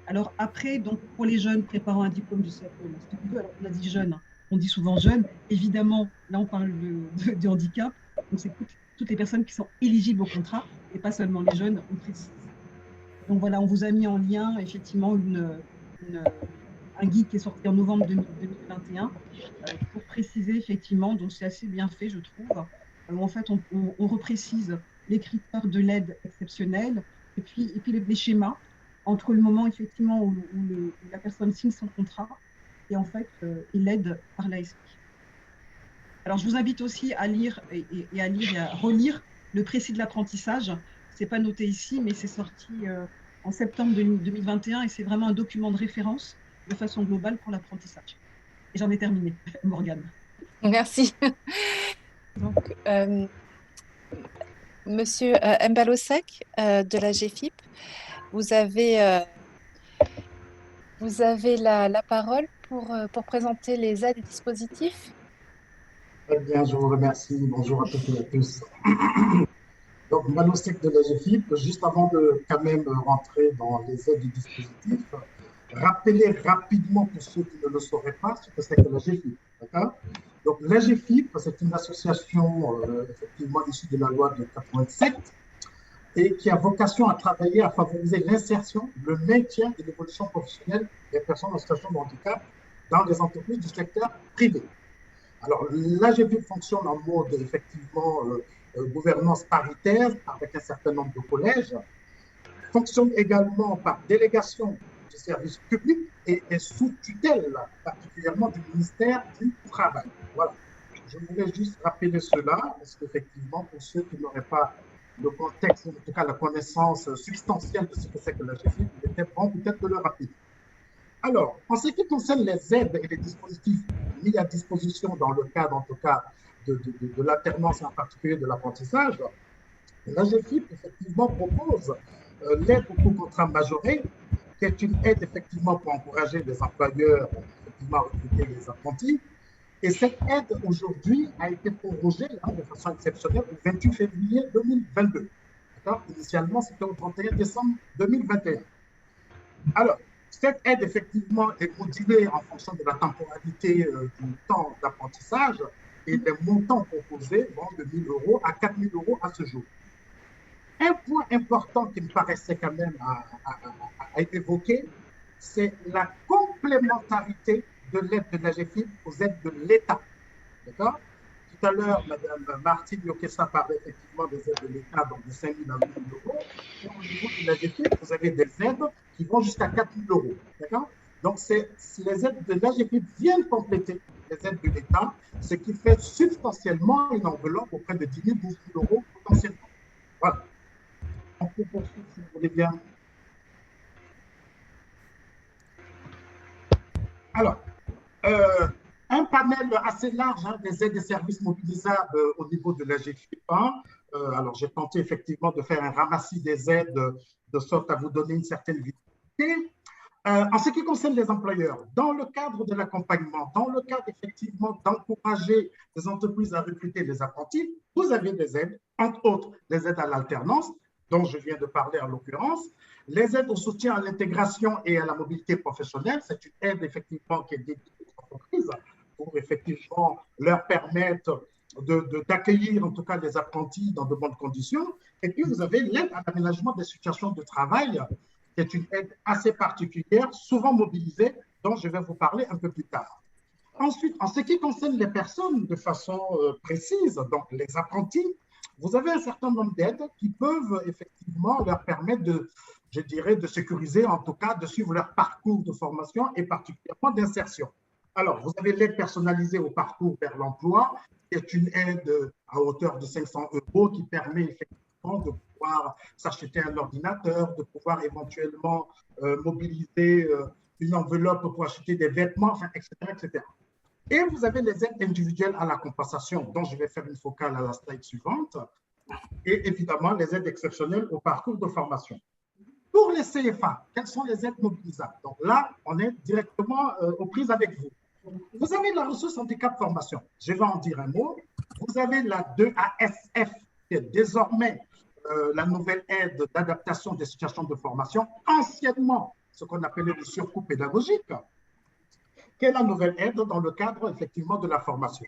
Alors après, donc, pour les jeunes préparant un diplôme du CAP ou Master 2, alors on a dit jeunes, on dit souvent jeunes. Évidemment, là on parle de handicap, donc c'est toutes les personnes qui sont éligibles au contrat et pas seulement les jeunes, on précise. Donc voilà, on vous a mis en lien effectivement un guide qui est sorti en novembre 2021 pour préciser effectivement, donc c'est assez bien fait je trouve, où en fait on reprécise les critères de l'aide exceptionnelle et puis les schémas entre le moment effectivement où la personne signe son contrat et en fait et l'aide par l'ASP. Alors je vous invite aussi à lire et à relire le précis de l'apprentissage. C'est pas noté ici, mais c'est sorti en septembre 2021 et c'est vraiment un document de référence de façon globale pour l'apprentissage. Et j'en ai terminé, Morgane. Merci. Donc, Monsieur Mbalosek de la GFIP, vous avez la parole pour présenter les aides et dispositifs. Très bien, je vous remercie. Bonjour à toutes et à tous. Donc, Mbalosek de la GFIP, juste avant de quand même rentrer dans les aides et dispositifs, rappeler rapidement pour ceux qui ne le sauraient pas ce que c'est que la GFIP. D'accord ? Donc, la GFIP, c'est une association effectivement issue de la loi de 87 et qui a vocation à travailler à favoriser l'insertion, le maintien et l'évolution professionnelle des personnes en situation de handicap dans les entreprises du secteur privé. Alors, la GFIP fonctionne en mode effectivement gouvernance paritaire avec un certain nombre de collèges, fonctionne également par délégation du service public et est sous tutelle particulièrement du ministère du Travail. Voilà. Je voulais juste rappeler cela parce qu'effectivement, pour ceux qui n'auraient pas le contexte, en tout cas la connaissance substantielle de ce que c'est que la GFIP, il était bon peut-être de le rappeler. Alors, en ce qui concerne les aides et les dispositifs mis à disposition dans le cadre, en tout cas, de l'alternance et en particulier de l'apprentissage, la GFIP, effectivement, propose l'aide au coût contrat majoré, qui est une aide, effectivement, pour encourager les employeurs, effectivement, à recruter les apprentis. Et cette aide, aujourd'hui, a été prorogée de façon exceptionnelle au 28 février 2022. Initialement, c'était au 31 décembre 2021. Alors, cette aide, effectivement, est modulée en fonction de la temporalité du temps d'apprentissage et les montants proposés vont de 1 000 € à 4 000 € à ce jour. Un point important qui me paraissait quand même à évoquer, c'est la complémentarité de l'aide de la GFIP aux aides de l'État. D'accord ? Tout à l'heure, Mme Martine Yokessa parlait effectivement des aides de l'État, donc de 5 000 à 8 000 €. Et au niveau de la GFIP, vous avez des aides qui vont jusqu'à 4 000 €. D'accord ? Donc, les aides de la GFIP viennent compléter les aides de l'État, ce qui fait substantiellement une enveloppe auprès de 10 000, 12 000 € potentiellement. Voilà. On peut poursuivre si vous voulez bien. Alors, un panel assez large des aides et services mobilisables au niveau de la GFIP. Alors, j'ai tenté effectivement de faire un ramassis des aides de sorte à vous donner une certaine visibilité. En ce qui concerne les employeurs, dans le cadre de l'accompagnement, dans le cadre effectivement d'encourager les entreprises à recruter des apprentis, vous avez des aides, entre autres les aides à l'alternance, dont je viens de parler en l'occurrence, les aides au soutien à l'intégration et à la mobilité professionnelle, c'est une aide effectivement qui est dédiée aux entreprises pour effectivement leur permettre d'accueillir en tout cas des apprentis dans de bonnes conditions. Et puis vous avez l'aide à l'aménagement des situations de travail, qui est une aide assez particulière, souvent mobilisée, dont je vais vous parler un peu plus tard. Ensuite, en ce qui concerne les personnes de façon précise, donc les apprentis, vous avez un certain nombre d'aides qui peuvent effectivement leur permettre je dirais, de sécuriser, en tout cas, de suivre leur parcours de formation et particulièrement d'insertion. Alors, vous avez l'aide personnalisée au parcours vers l'emploi, qui est une aide à hauteur de 500 € qui permet effectivement de pouvoir s'acheter un ordinateur, de pouvoir éventuellement mobiliser une enveloppe pour acheter des vêtements, enfin, etc., etc. Et vous avez les aides individuelles à la compensation, dont je vais faire une focale à la slide suivante, et évidemment les aides exceptionnelles au parcours de formation. Pour les CFA, quelles sont les aides mobilisables? Donc là, on est directement aux prises avec vous. Vous avez la ressource handicap formation. Je vais en dire un mot. Vous avez la 2ASF, qui est désormais la nouvelle aide d'adaptation des situations de formation, anciennement ce qu'on appelait le surcoût pédagogique, qui est la nouvelle aide dans le cadre effectivement de la formation.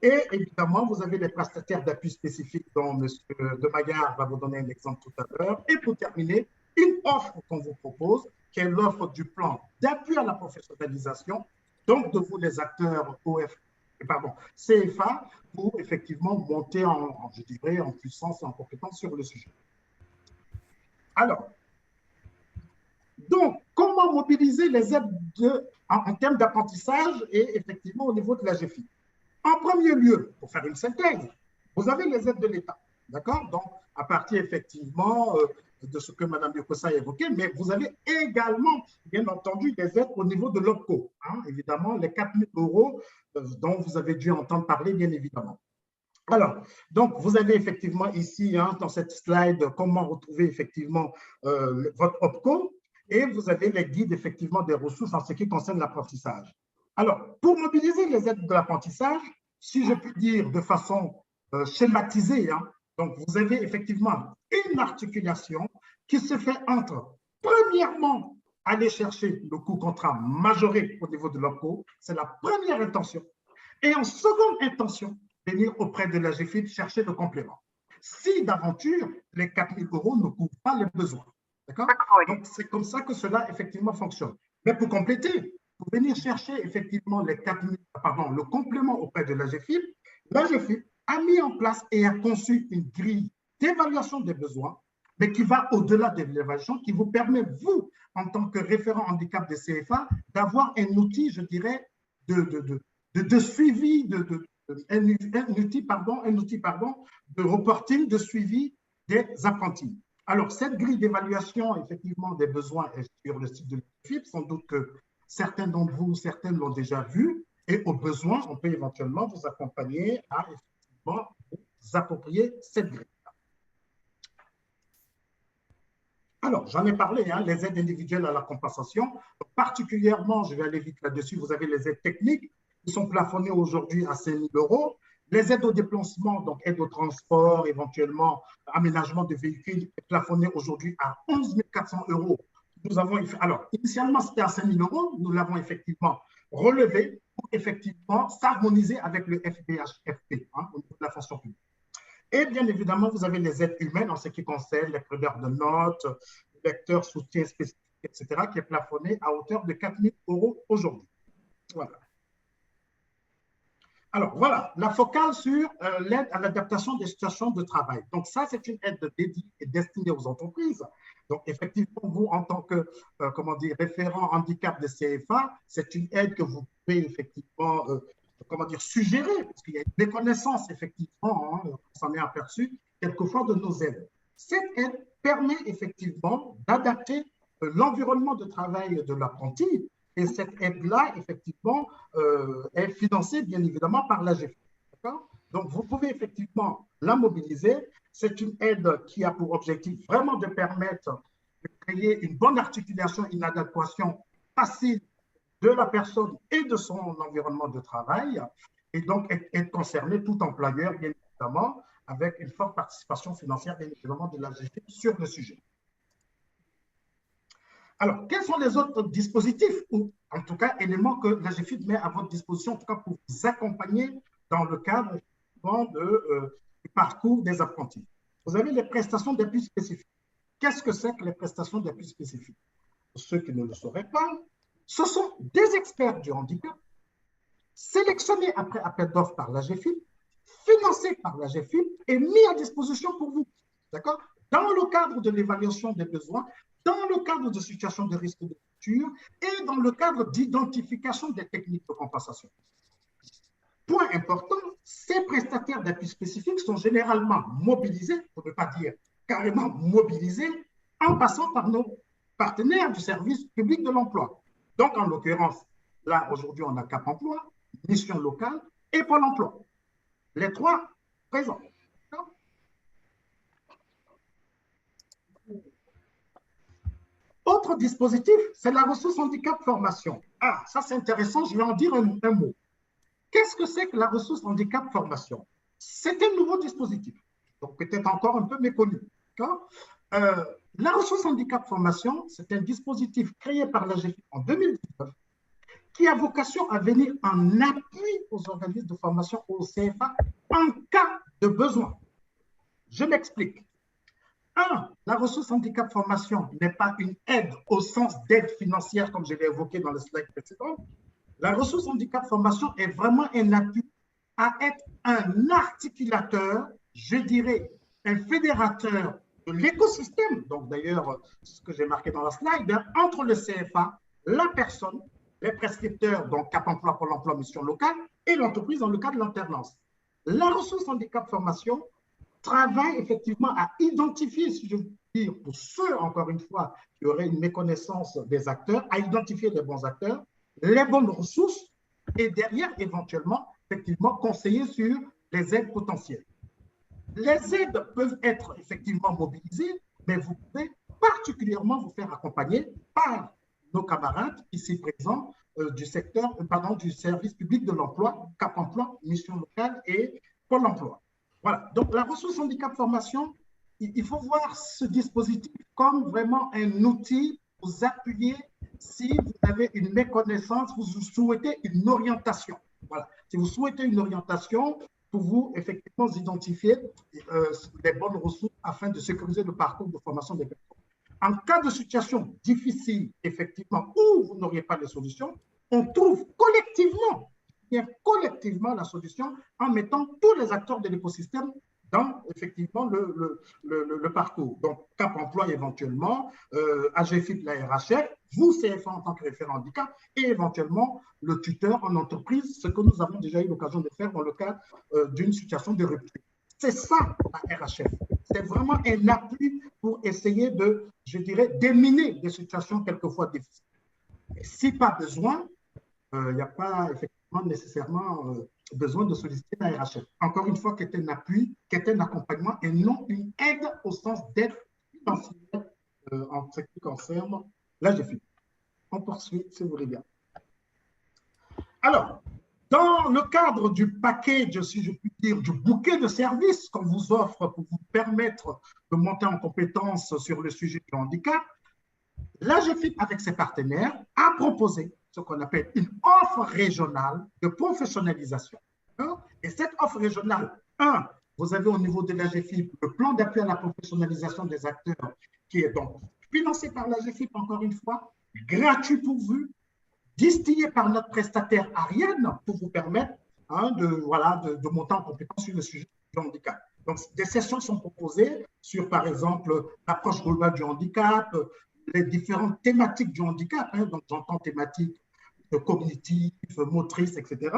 Et évidemment, vous avez les prestataires d'appui spécifiques dont M. de Maillard va vous donner un exemple tout à l'heure. Et pour terminer, une offre qu'on vous propose, qui est l'offre du plan d'appui à la professionnalisation, donc de vous les acteurs CFA, pour effectivement monter je dirais, en puissance et en compétence sur le sujet. Alors, donc, comment mobiliser les aides en termes d'apprentissage et effectivement au niveau de la GFI? En premier lieu, pour faire une synthèse, vous avez les aides de l'État, d'accord? Donc, à partir effectivement de ce que Mme Yokosa a évoqué, mais vous avez également, bien entendu, des aides au niveau de l'OPCO, hein, évidemment, les 4 000 € dont vous avez dû entendre parler, bien évidemment. Alors, donc, vous avez effectivement ici, hein, dans cette slide, comment retrouver effectivement votre OPCO, et vous avez les guides effectivement des ressources en ce qui concerne l'apprentissage. Alors, pour mobiliser les aides de l'apprentissage, si je puis dire de façon schématisée, hein, donc vous avez effectivement une articulation qui se fait entre, premièrement, aller chercher le coût contrat majoré au niveau de l'OPCO, c'est la première intention, et en seconde intention, venir auprès de la GFIP chercher le complément. Si d'aventure, les 4 000 € ne couvrent pas les besoins. D'accord? Donc, c'est comme ça que cela effectivement fonctionne. Mais pour compléter, pour venir chercher effectivement le complément auprès de la GFIP a mis en place et a conçu une grille d'évaluation des besoins, mais qui va au-delà de l'évaluation, qui vous permet, vous, en tant que référent handicap des CFA, d'avoir un outil, je dirais, de suivi, un outil de reporting, de suivi des apprentis. Alors, cette grille d'évaluation, effectivement, des besoins est sur le site de l'IFIP. Sans doute que certains d'entre vous, certains l'ont déjà vu. Et au besoin, on peut éventuellement vous accompagner à effectivement vous approprier cette grille. Alors, j'en ai parlé, hein, les aides individuelles à la compensation. Particulièrement, je vais aller vite là-dessus, vous avez les aides techniques qui sont plafonnées aujourd'hui à 5 000 €. Les aides au déplacement, donc aide au transport, éventuellement aménagement de véhicules, est plafonné aujourd'hui à 11 400 €. Nous avons, alors, initialement, c'était à 5 000 €. Nous l'avons effectivement relevé pour effectivement s'harmoniser avec le FBHFP, hein, au niveau de la fonction publique. Et bien évidemment, vous avez les aides humaines en ce qui concerne les preneurs de notes, lecteurs, soutien spécifique, etc., qui est plafonné à hauteur de 4 000 € aujourd'hui. Voilà. Alors, voilà, la focale sur l'aide à l'adaptation des situations de travail. Donc, ça, c'est une aide dédiée et destinée aux entreprises. Donc, effectivement, vous, en tant que, référent handicap de CFA, c'est une aide que vous pouvez effectivement, suggérer, parce qu'il y a une méconnaissance, effectivement, hein, on s'en est aperçu, quelquefois, de nos aides. Cette aide permet effectivement d'adapter l'environnement de travail de l'apprenti. Et cette aide-là, effectivement, est financée, bien évidemment, par la GFIP. Donc, vous pouvez effectivement la mobiliser. C'est une aide qui a pour objectif vraiment de permettre de créer une bonne articulation, une adéquation facile de la personne et de son environnement de travail. Et donc, est concerné tout employeur, bien évidemment, avec une forte participation financière, bien évidemment, de la GFIP sur le sujet. Alors, quels sont les autres dispositifs ou, en tout cas, éléments que la GFIP met à votre disposition, en tout cas, pour vous accompagner dans le cadre du parcours des apprentis? Vous avez les prestations d'appui spécifiques. Qu'est-ce que c'est que les prestations d'appui spécifiques? Pour ceux qui ne le sauraient pas, ce sont des experts du handicap sélectionnés après appel d'offres par la GFIP, financés par la GFIP et mis à disposition pour vous. D'accord? Dans le cadre de l'évaluation des besoins, dans le cadre de situations de risque de rupture et dans le cadre d'identification des techniques de compensation. Point important, ces prestataires d'appui spécifiques sont généralement mobilisés, pour ne pas dire carrément mobilisés, en passant par nos partenaires du service public de l'emploi. Donc, en l'occurrence, là, aujourd'hui, on a Cap Emploi, Mission locale et Pôle emploi. Les trois présents. Autre dispositif, c'est la ressource handicap formation. Ah, ça c'est intéressant, je vais en dire un mot. Qu'est-ce que c'est que la ressource handicap formation? C'est un nouveau dispositif, donc peut-être encore un peu méconnu. La ressource handicap formation, c'est un dispositif créé par la l'AGEFIP en 2019 qui a vocation à venir en appui aux organismes de formation au CFA en cas de besoin. Je m'explique. La ressource handicap formation n'est pas une aide au sens d'aide financière comme je l'ai évoqué dans le slide précédent. La ressource handicap formation est vraiment un appui à être un articulateur, je dirais un fédérateur de l'écosystème, donc d'ailleurs ce que j'ai marqué dans la slide, entre le CFA, la personne, les prescripteurs, donc Cap Emploi, Pôle emploi, mission locale, et l'entreprise dans le cadre de l'alternance. La ressource handicap formation travaille effectivement à identifier, si je veux dire, pour ceux, encore une fois, qui auraient une méconnaissance des acteurs, à identifier les bons acteurs, les bonnes ressources, et derrière, éventuellement, effectivement, conseiller sur les aides potentielles. Les aides peuvent être effectivement mobilisées, mais vous pouvez particulièrement vous faire accompagner par nos camarades ici présents du secteur, du service public de l'emploi, Cap Emploi, Mission locale et Pôle emploi. Voilà, donc la ressource handicap formation, il faut voir ce dispositif comme vraiment un outil pour vous appuyer si vous avez une méconnaissance, vous souhaitez une orientation. Voilà, si vous souhaitez une orientation, pour vous effectivement identifier les bonnes ressources afin de sécuriser le parcours de formation des personnes. En cas de situation difficile, effectivement, où vous n'auriez pas de solution, on trouve collectivement la solution en mettant tous les acteurs de l'écosystème dans effectivement le parcours. Donc, Cap Emploi éventuellement, AGEFIP, la RHF, vous, CFA en tant que référent handicap, et éventuellement le tuteur en entreprise, ce que nous avons déjà eu l'occasion de faire dans le cadre d'une situation de rupture. C'est ça, la RHF. C'est vraiment un appui pour essayer de, je dirais, déminer des situations quelquefois difficiles. Et si pas besoin, il n'y a pas effectivement nécessairement besoin de solliciter la RHF. Encore une fois, qui est un appui, qui est un accompagnement et non une aide au sens d'aide financière en ce qui concerne l'AGEFIP. On poursuit, si vous voulez bien. Alors, dans le cadre du package, si je puis dire, du bouquet de services qu'on vous offre pour vous permettre de monter en compétence sur le sujet du handicap, l'AGEFIP, avec ses partenaires, a proposé ce qu'on appelle une offre régionale de professionnalisation. Et cette offre régionale, vous avez au niveau de l'AGEFIP le plan d'appui à la professionnalisation des acteurs qui est donc financé par l'AGEFIP, encore une fois, gratuit pour vous, distillé par notre prestataire Ariane pour vous permettre de monter en compétence sur le sujet du handicap. Donc, des sessions sont proposées sur, par exemple, l'approche globale du handicap, les différentes thématiques du handicap, donc j'entends thématiques cognitives, motrices, etc.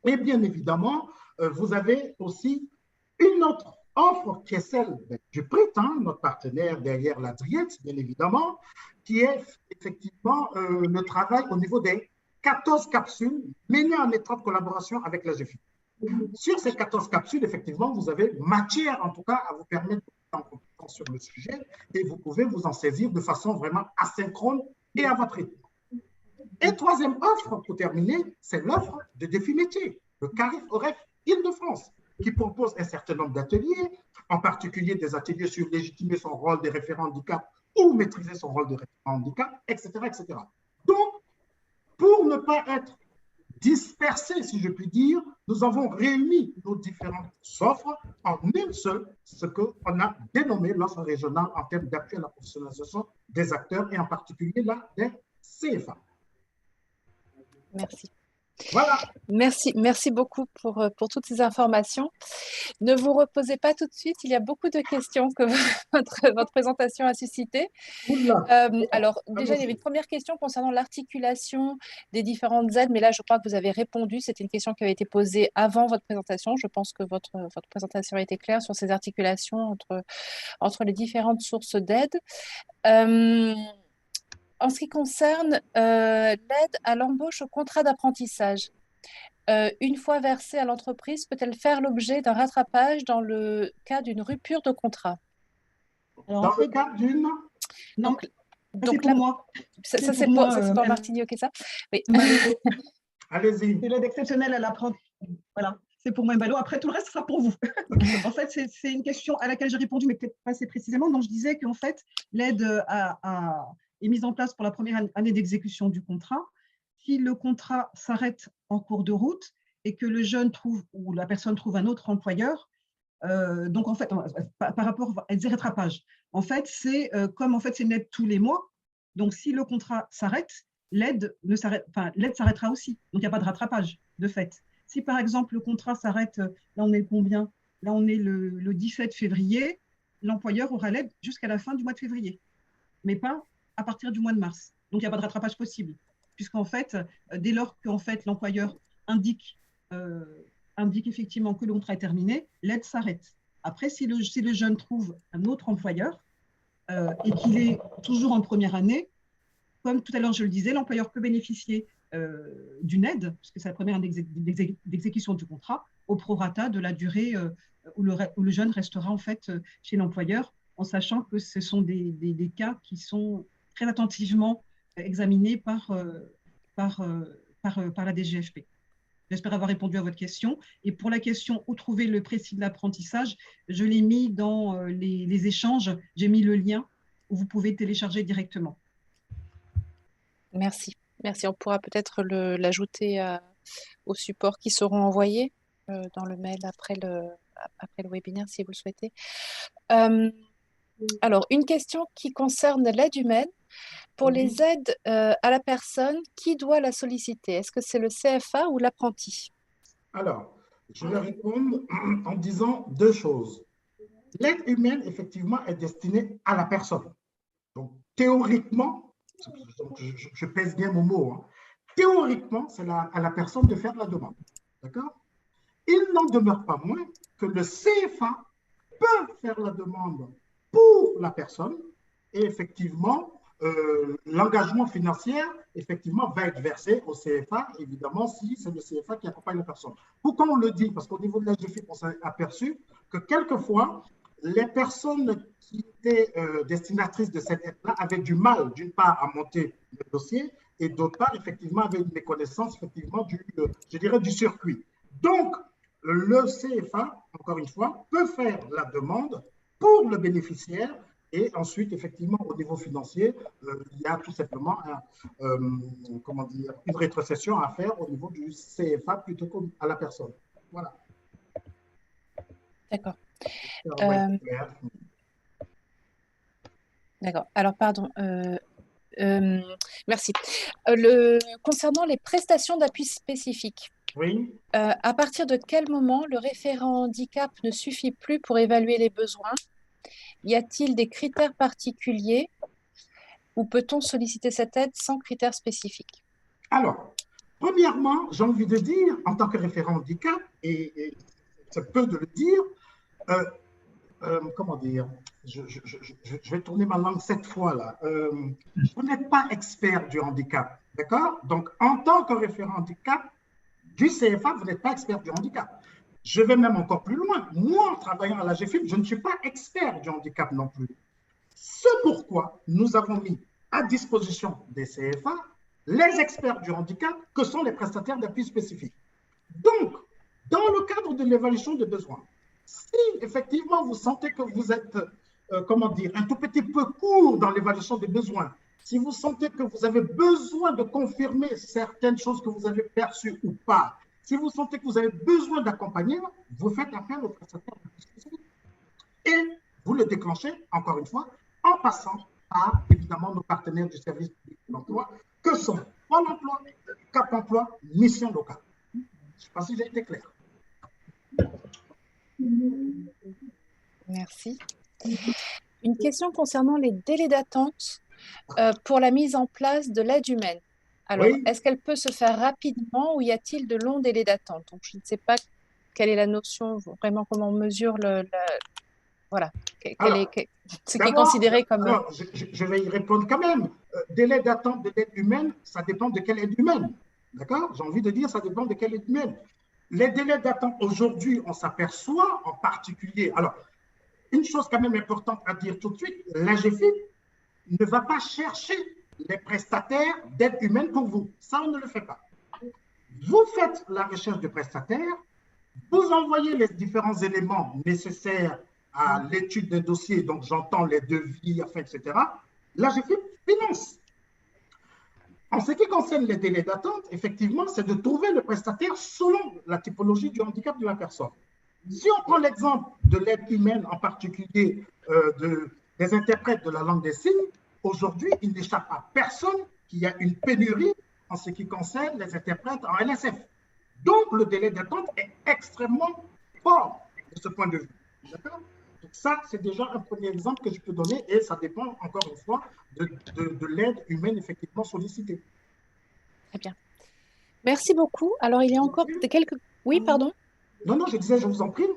Et bien évidemment, vous avez aussi une autre offre qui est celle du PRIT, notre partenaire derrière la DRIET, bien évidemment, qui est effectivement le travail au niveau des 14 capsules menées en étroite collaboration avec la GFIP. Sur ces 14 capsules, effectivement, vous avez matière, en tout cas, à vous permettre d'en compétence sur le sujet et vous pouvez vous en saisir de façon vraiment asynchrone et à votre rythme. Et troisième offre, pour terminer, c'est l'offre de défi métier, le CARIF OREF Île-de-France, qui propose un certain nombre d'ateliers, en particulier des ateliers sur légitimer son rôle de référent handicap ou maîtriser son rôle de référent handicap, etc., etc. Donc, pour ne pas être dispersés, si je puis dire, nous avons réuni nos différentes offres en une seule, ce qu'on a dénommé l'offre régionale en termes d'appui à la professionnalisation des acteurs et en particulier là des CFA. Merci. Voilà. Merci beaucoup pour toutes ces informations. Ne vous reposez pas tout de suite, il y a beaucoup de questions que votre présentation a suscitées. Oula. Alors, déjà, il y avait une première question concernant l'articulation des différentes aides, mais là, je crois que vous avez répondu. C'était une question qui avait été posée avant votre présentation. Je pense que votre présentation a été claire sur ces articulations entre les différentes sources d'aide. En ce qui concerne l'aide à l'embauche au contrat d'apprentissage, une fois versée à l'entreprise, peut-elle faire l'objet d'un rattrapage dans le cas d'une rupture de contrat? Alors, Dans le cas d'une... Non, Donc c'est pour là, moi. ça c'est pour Martigny, ok ça? Oui. Allez-y. C'est l'aide exceptionnelle à l'apprentissage. Voilà, c'est pour moi, Mbalo. Après, tout le reste sera pour vous. En fait, c'est une question à laquelle j'ai répondu, mais peut-être pas assez précisément. Donc, je disais qu'en fait, l'aide est mise en place pour la première année d'exécution du contrat. Si le contrat s'arrête en cours de route et que le jeune trouve ou la personne trouve un autre employeur, donc en fait, par rapport à des rattrapages, en fait, c'est comme en fait c'est une aide tous les mois. Donc, si le contrat s'arrête, l'aide s'arrêtera aussi. Donc, il n'y a pas de rattrapage de fait. Si par exemple le contrat s'arrête, là on est combien? Là on est le 17 février, l'employeur aura l'aide jusqu'à la fin du mois de février, mais pas à partir du mois de mars. Donc il n'y a pas de rattrapage possible, puisqu'en fait, dès lors qu'en fait l'employeur indique effectivement que le contrat est terminé, l'aide s'arrête. Après, si le jeune trouve un autre employeur et qu'il est toujours en première année, comme tout à l'heure je le disais, l'employeur peut bénéficier d'une aide, puisque c'est la première année d'exécution du contrat, au prorata de la durée où le jeune restera en fait chez l'employeur, en sachant que ce sont des cas qui sont très attentivement examinés par la DGFP. J'espère avoir répondu à votre question. Et pour la question où trouver le précis de l'apprentissage, je l'ai mis dans les échanges, j'ai mis le lien où vous pouvez télécharger directement. Merci. On pourra peut-être l'ajouter aux supports qui seront envoyés dans le mail après le webinaire, si vous le souhaitez. Alors, une question qui concerne l'aide humaine. Pour les aides à la personne, qui doit la solliciter? Est-ce que c'est le CFA ou l'apprenti? Alors, je vais répondre en disant deux choses. L'aide humaine, effectivement, est destinée à la personne. Donc, théoriquement, je pèse bien mon mot, hein, théoriquement, c'est à la personne de faire la demande. D'accord? Il n'en demeure pas moins que le CFA peut faire la demande pour la personne et effectivement, l'engagement financier, effectivement, va être versé au CFA, évidemment, si c'est le CFA qui accompagne la personne. Pourquoi on le dit? Parce qu'au niveau de la GFIP, on s'est aperçu que quelquefois, les personnes qui étaient destinatrices de cette aide-là avaient du mal, d'une part, à monter le dossier, et d'autre part, effectivement, avaient une méconnaissance, effectivement, je dirais, du circuit. Donc, le CFA, encore une fois, peut faire la demande pour le bénéficiaire et ensuite, effectivement, au niveau financier, il y a tout simplement une rétrocession à faire au niveau du CFA plutôt qu'à la personne. Voilà. D'accord. D'accord. Alors, pardon. Merci. Concernant les prestations d'appui spécifiques, oui. À partir de quel moment le référent handicap ne suffit plus pour évaluer les besoins? Y a-t-il des critères particuliers ou peut-on solliciter cette aide sans critères spécifiques? Alors, premièrement, j'ai envie de dire, en tant que référent handicap, et c'est peu de le dire, comment dire, je vais tourner ma langue cette fois-là. Vous n'êtes pas expert du handicap, d'accord? Donc, en tant que référent handicap du CFA, vous n'êtes pas expert du handicap. Je vais même encore plus loin. Moi, en travaillant à la GFIP, je ne suis pas expert du handicap non plus. C'est pourquoi nous avons mis à disposition des CFA les experts du handicap, que sont les prestataires d'appui spécifiques. Donc, dans le cadre de l'évaluation des besoins, si effectivement vous sentez que vous êtes, un tout petit peu court dans l'évaluation des besoins, si vous sentez que vous avez besoin de confirmer certaines choses que vous avez perçues ou pas, si vous sentez que vous avez besoin d'accompagnement, vous faites appel au prestataire d'appui spécifique. Et vous le déclenchez, encore une fois, en passant par, évidemment, nos partenaires du service public de l'emploi, que sont Pôle emploi, Cap emploi, mission locale. Je ne sais pas si j'ai été clair. Merci. Une question concernant les délais d'attente pour la mise en place de l'aide humaine. Alors, Oui. est-ce qu'elle peut se faire rapidement ou y a-t-il de longs délais d'attente? Donc, je ne sais pas quelle est la notion, vraiment comment on mesure voilà, ce qui est considéré comme… Alors, je vais y répondre quand même. Délai d'attente de l'aide humaine, ça dépend de quelle aide humaine. D'accord? J'ai envie de dire, ça dépend de quelle aide humaine. Les délais d'attente aujourd'hui, on s'aperçoit en particulier. Alors, une chose quand même importante à dire tout de suite, l'AGEFIP ne va pas chercher les prestataires d'aide humaine pour vous. Ça, on ne le fait pas. Vous faites la recherche de prestataires, vous envoyez les différents éléments nécessaires à l'étude des dossiers, donc j'entends les devis, etc. L'AGEFIP finance. En ce qui concerne les délais d'attente, effectivement, c'est de trouver le prestataire selon la typologie du handicap de la personne. Si on prend l'exemple de l'aide humaine, en particulier des interprètes de la langue des signes, aujourd'hui, il n'échappe à personne qu'il y a une pénurie en ce qui concerne les interprètes en LSF. Donc, le délai d'attente est extrêmement fort de ce point de vue. D'accord? Donc, ça, c'est déjà un premier exemple que je peux donner et ça dépend, encore une fois, de l'aide humaine effectivement sollicitée. Très bien. Merci beaucoup. Alors, il y a encore quelques… Oui, pardon? Non, non, je disais, je vous en prie.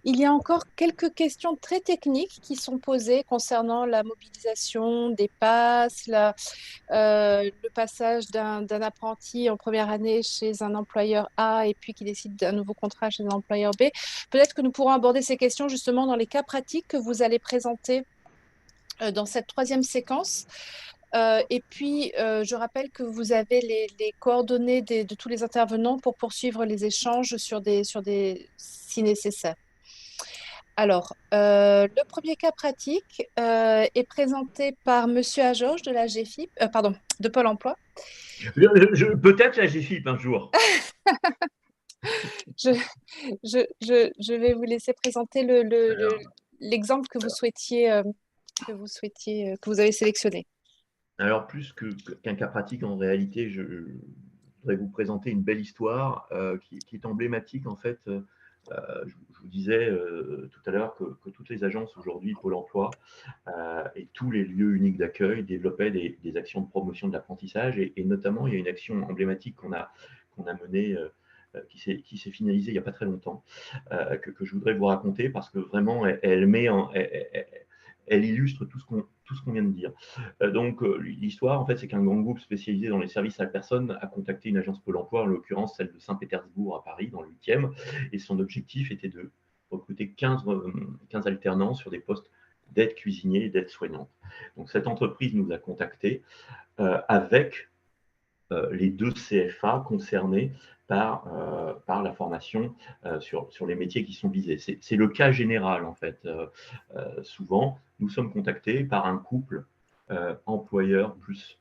Il y a encore quelques questions très techniques qui sont posées concernant la mobilisation des passes, le passage d'un apprenti en première année chez un employeur A et puis qui décide d'un nouveau contrat chez un employeur B. Peut-être que nous pourrons aborder ces questions justement dans les cas pratiques que vous allez présenter dans cette troisième séquence. Et puis, je rappelle que vous avez les coordonnées de tous les intervenants pour poursuivre les échanges si nécessaire. Alors, le premier cas pratique est présenté par Monsieur Ajorge de la GFIP, de Pôle emploi. Peut-être la GFIP un jour. Je vais vous laisser présenter l'exemple que vous avez sélectionné. Alors, plus qu'un cas pratique, en réalité, je voudrais vous présenter une belle histoire qui est emblématique, en fait. Je vous disais tout à l'heure que toutes les agences aujourd'hui, Pôle emploi et tous les lieux uniques d'accueil développaient des actions de promotion de l'apprentissage et notamment, il y a une action emblématique qu'on a menée qui s'est finalisée il n'y a pas très longtemps, que je voudrais vous raconter parce que vraiment, elle illustre tout ce qu'on vient de dire. Donc, l'histoire, en fait, c'est qu'un grand groupe spécialisé dans les services à la personne a contacté une agence Pôle emploi, en l'occurrence celle de Saint-Pétersbourg à Paris, dans le 8e, et son objectif était de recruter 15 alternants sur des postes d'aide cuisinier et d'aide soignante. Donc, cette entreprise nous a contactés avec les 2 CFA concernés par la formation sur les métiers qui sont visés. C'est le cas général, en fait. Souvent, nous sommes contactés par un couple employeur plus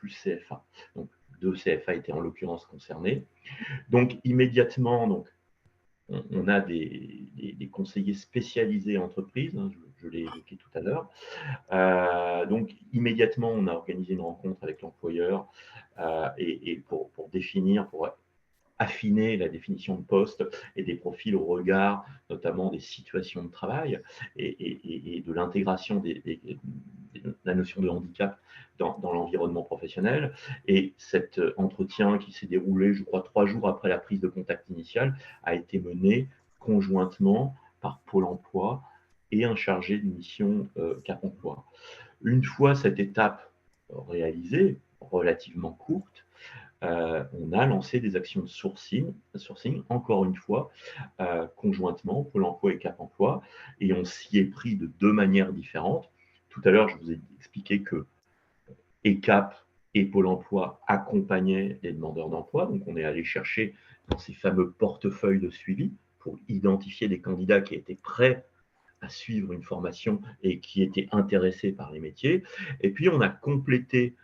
CFA. Donc, 2 CFA étaient en l'occurrence concernés. Donc, immédiatement, on a des conseillers spécialisés entreprises, hein, je l'ai évoqué tout à l'heure. Donc, immédiatement, on a organisé une rencontre avec l'employeur et pour définir, pour affiner la définition de poste et des profils au regard notamment des situations de travail et de l'intégration de la notion de handicap dans l'environnement professionnel. Et cet entretien qui s'est déroulé, je crois, 3 jours après la prise de contact initiale, a été mené conjointement par Pôle emploi et un chargé de mission Cap emploi. Une fois cette étape réalisée, relativement courte, on a lancé des actions de sourcing encore une fois, conjointement, Pôle emploi et Cap emploi, et on s'y est pris de 2 manières différentes. Tout à l'heure, je vous ai expliqué que Cap et Pôle emploi accompagnaient les demandeurs d'emploi, donc on est allé chercher dans ces fameux portefeuilles de suivi pour identifier des candidats qui étaient prêts à suivre une formation et qui étaient intéressés par les métiers. Et puis, on a complété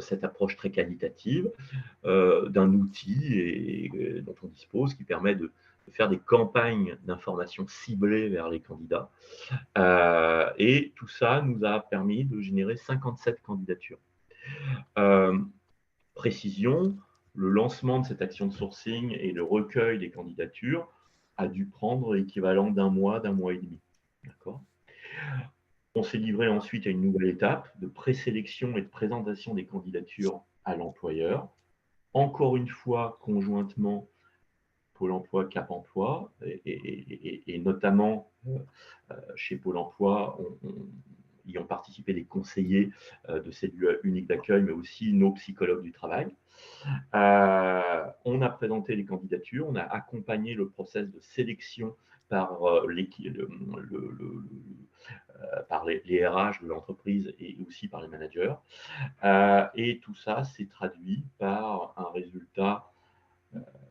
cette approche très qualitative d'un outil dont on dispose qui permet de faire des campagnes d'information ciblées vers les candidats. Et tout ça nous a permis de générer 57 candidatures. Précision, le lancement de cette action de sourcing et le recueil des candidatures a dû prendre l'équivalent d'un mois et demi. D'accord ? On s'est livré ensuite à une nouvelle étape de présélection et de présentation des candidatures à l'employeur. Encore une fois, conjointement, Pôle emploi, Cap emploi, et notamment chez Pôle emploi, y ont participé des conseillers de cellules uniques d'accueil, mais aussi nos psychologues du travail. On a présenté les candidatures, on a accompagné le process de sélection par, par les RH de l'entreprise et aussi par les managers. Et tout ça s'est traduit par un résultat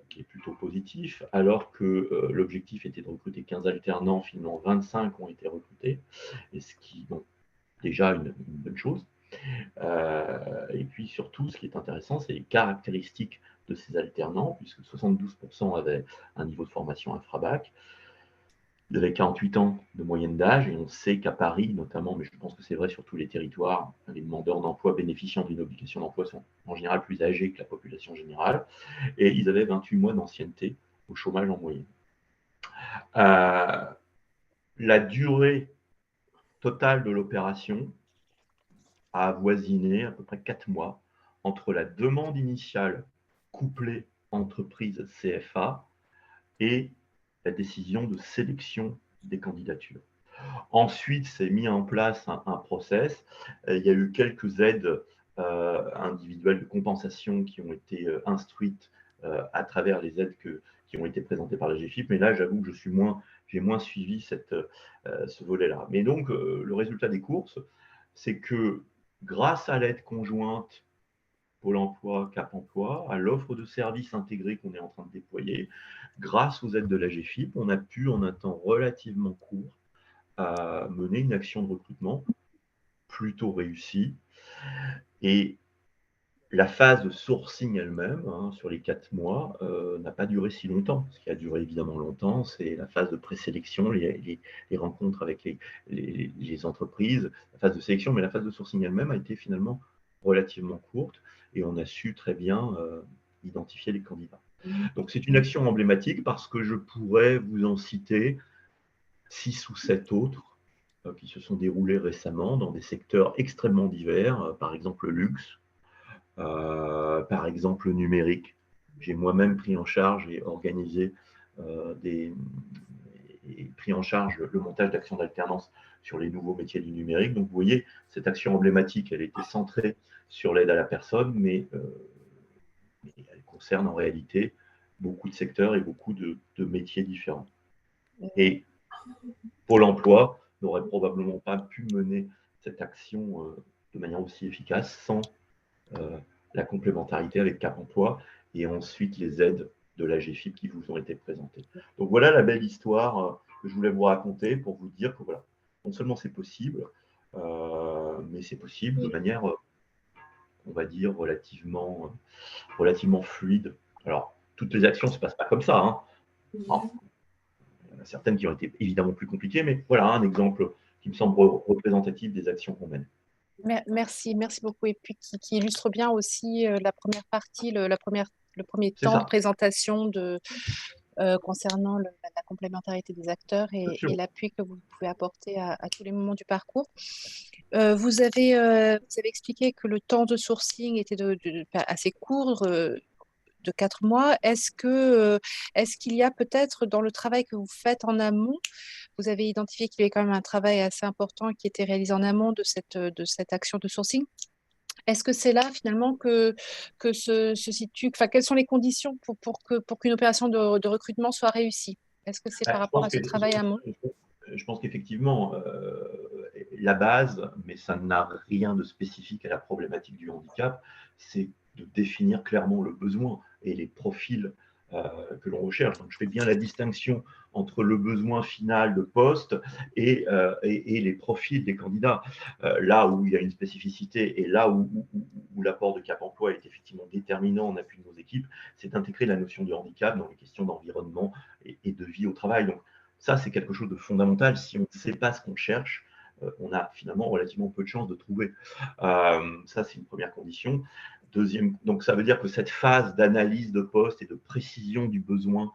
qui est plutôt positif, alors que l'objectif était de recruter 15 alternants, finalement 25 ont été recrutés, et ce qui est déjà une bonne chose. Et puis surtout, ce qui est intéressant, c'est les caractéristiques de ces alternants, puisque 72% avaient un niveau de formation infra-bac. Ils avaient 48 ans de moyenne d'âge, et on sait qu'à Paris notamment, mais je pense que c'est vrai sur tous les territoires, les demandeurs d'emploi bénéficiant d'une obligation d'emploi sont en général plus âgés que la population générale, et ils avaient 28 mois d'ancienneté au chômage en moyenne. La durée totale de l'opération a avoisiné à peu près 4 mois entre la demande initiale couplée entreprise CFA et la décision de sélection des candidatures. Ensuite, s'est mis en place un process. Il y a eu quelques aides individuelles de compensation qui ont été instruites à travers les aides qui ont été présentées par la GFIP, mais là, j'avoue que j'ai moins suivi ce volet-là. Mais donc, le résultat des courses, c'est que grâce à l'aide conjointe Pôle emploi, Cap emploi, à l'offre de services intégrés qu'on est en train de déployer, grâce aux aides de la GFIP, on a pu, en un temps relativement court, mener une action de recrutement plutôt réussie. Et la phase de sourcing elle-même, sur les 4 mois, n'a pas duré si longtemps. Ce qui a duré évidemment longtemps, c'est la phase de présélection, les rencontres avec les entreprises, la phase de sélection, mais la phase de sourcing elle-même a été finalement relativement courte et on a su très bien identifier les candidats. Donc c'est une action emblématique parce que je pourrais vous en citer 6 ou 7 autres qui se sont déroulés récemment dans des secteurs extrêmement divers, par exemple le luxe, par exemple le numérique. J'ai moi-même pris en charge et organisé pris en charge le montage d'actions d'alternance sur les nouveaux métiers du numérique. Donc vous voyez, cette action emblématique, elle était centrée sur l'aide à la personne, mais elle concerne en réalité beaucoup de secteurs et beaucoup de métiers différents. Et Pôle emploi n'aurait probablement pas pu mener cette action de manière aussi efficace sans la complémentarité avec Cap emploi et ensuite les aides de la GFIP qui vous ont été présentées. Donc voilà la belle histoire que je voulais vous raconter pour vous dire que voilà, non seulement c'est possible, mais c'est possible de manière, on va dire, relativement fluide. Alors, toutes les actions ne se passent pas comme ça. Alors, il y en a certaines qui ont été évidemment plus compliquées, mais voilà un exemple qui me semble représentatif des actions qu'on mène. Merci beaucoup. Et puis qui illustre bien aussi la première partie, le premier temps de présentation concernant la complémentarité des acteurs et l'appui que vous pouvez apporter à tous les moments du parcours. Vous avez expliqué que le temps de sourcing était assez court, de 4 mois. Est-ce qu'il y a peut-être dans le travail que vous faites en amont, vous avez identifié qu'il y avait quand même un travail assez important qui était réalisé en amont de cette action de sourcing? Est-ce que c'est là finalement que se situe, quelles sont les conditions pour qu'une opération de recrutement soit réussie? Est-ce que c'est par rapport à ce travail amont? Je pense qu'effectivement, la base, mais ça n'a rien de spécifique à la problématique du handicap, c'est de définir clairement le besoin et les profils que l'on recherche. Donc, je fais bien la distinction entre le besoin final de poste et les profils des candidats. Là où il y a une spécificité et là où l'apport de Cap emploi est effectivement déterminant en appui de nos équipes, c'est d'intégrer la notion du handicap dans les questions d'environnement et de vie au travail. Donc, ça, c'est quelque chose de fondamental. Si on ne sait pas ce qu'on cherche, on a finalement relativement peu de chances de trouver. Ça, c'est une première condition. Deuxième, donc ça veut dire que cette phase d'analyse de poste et de précision du besoin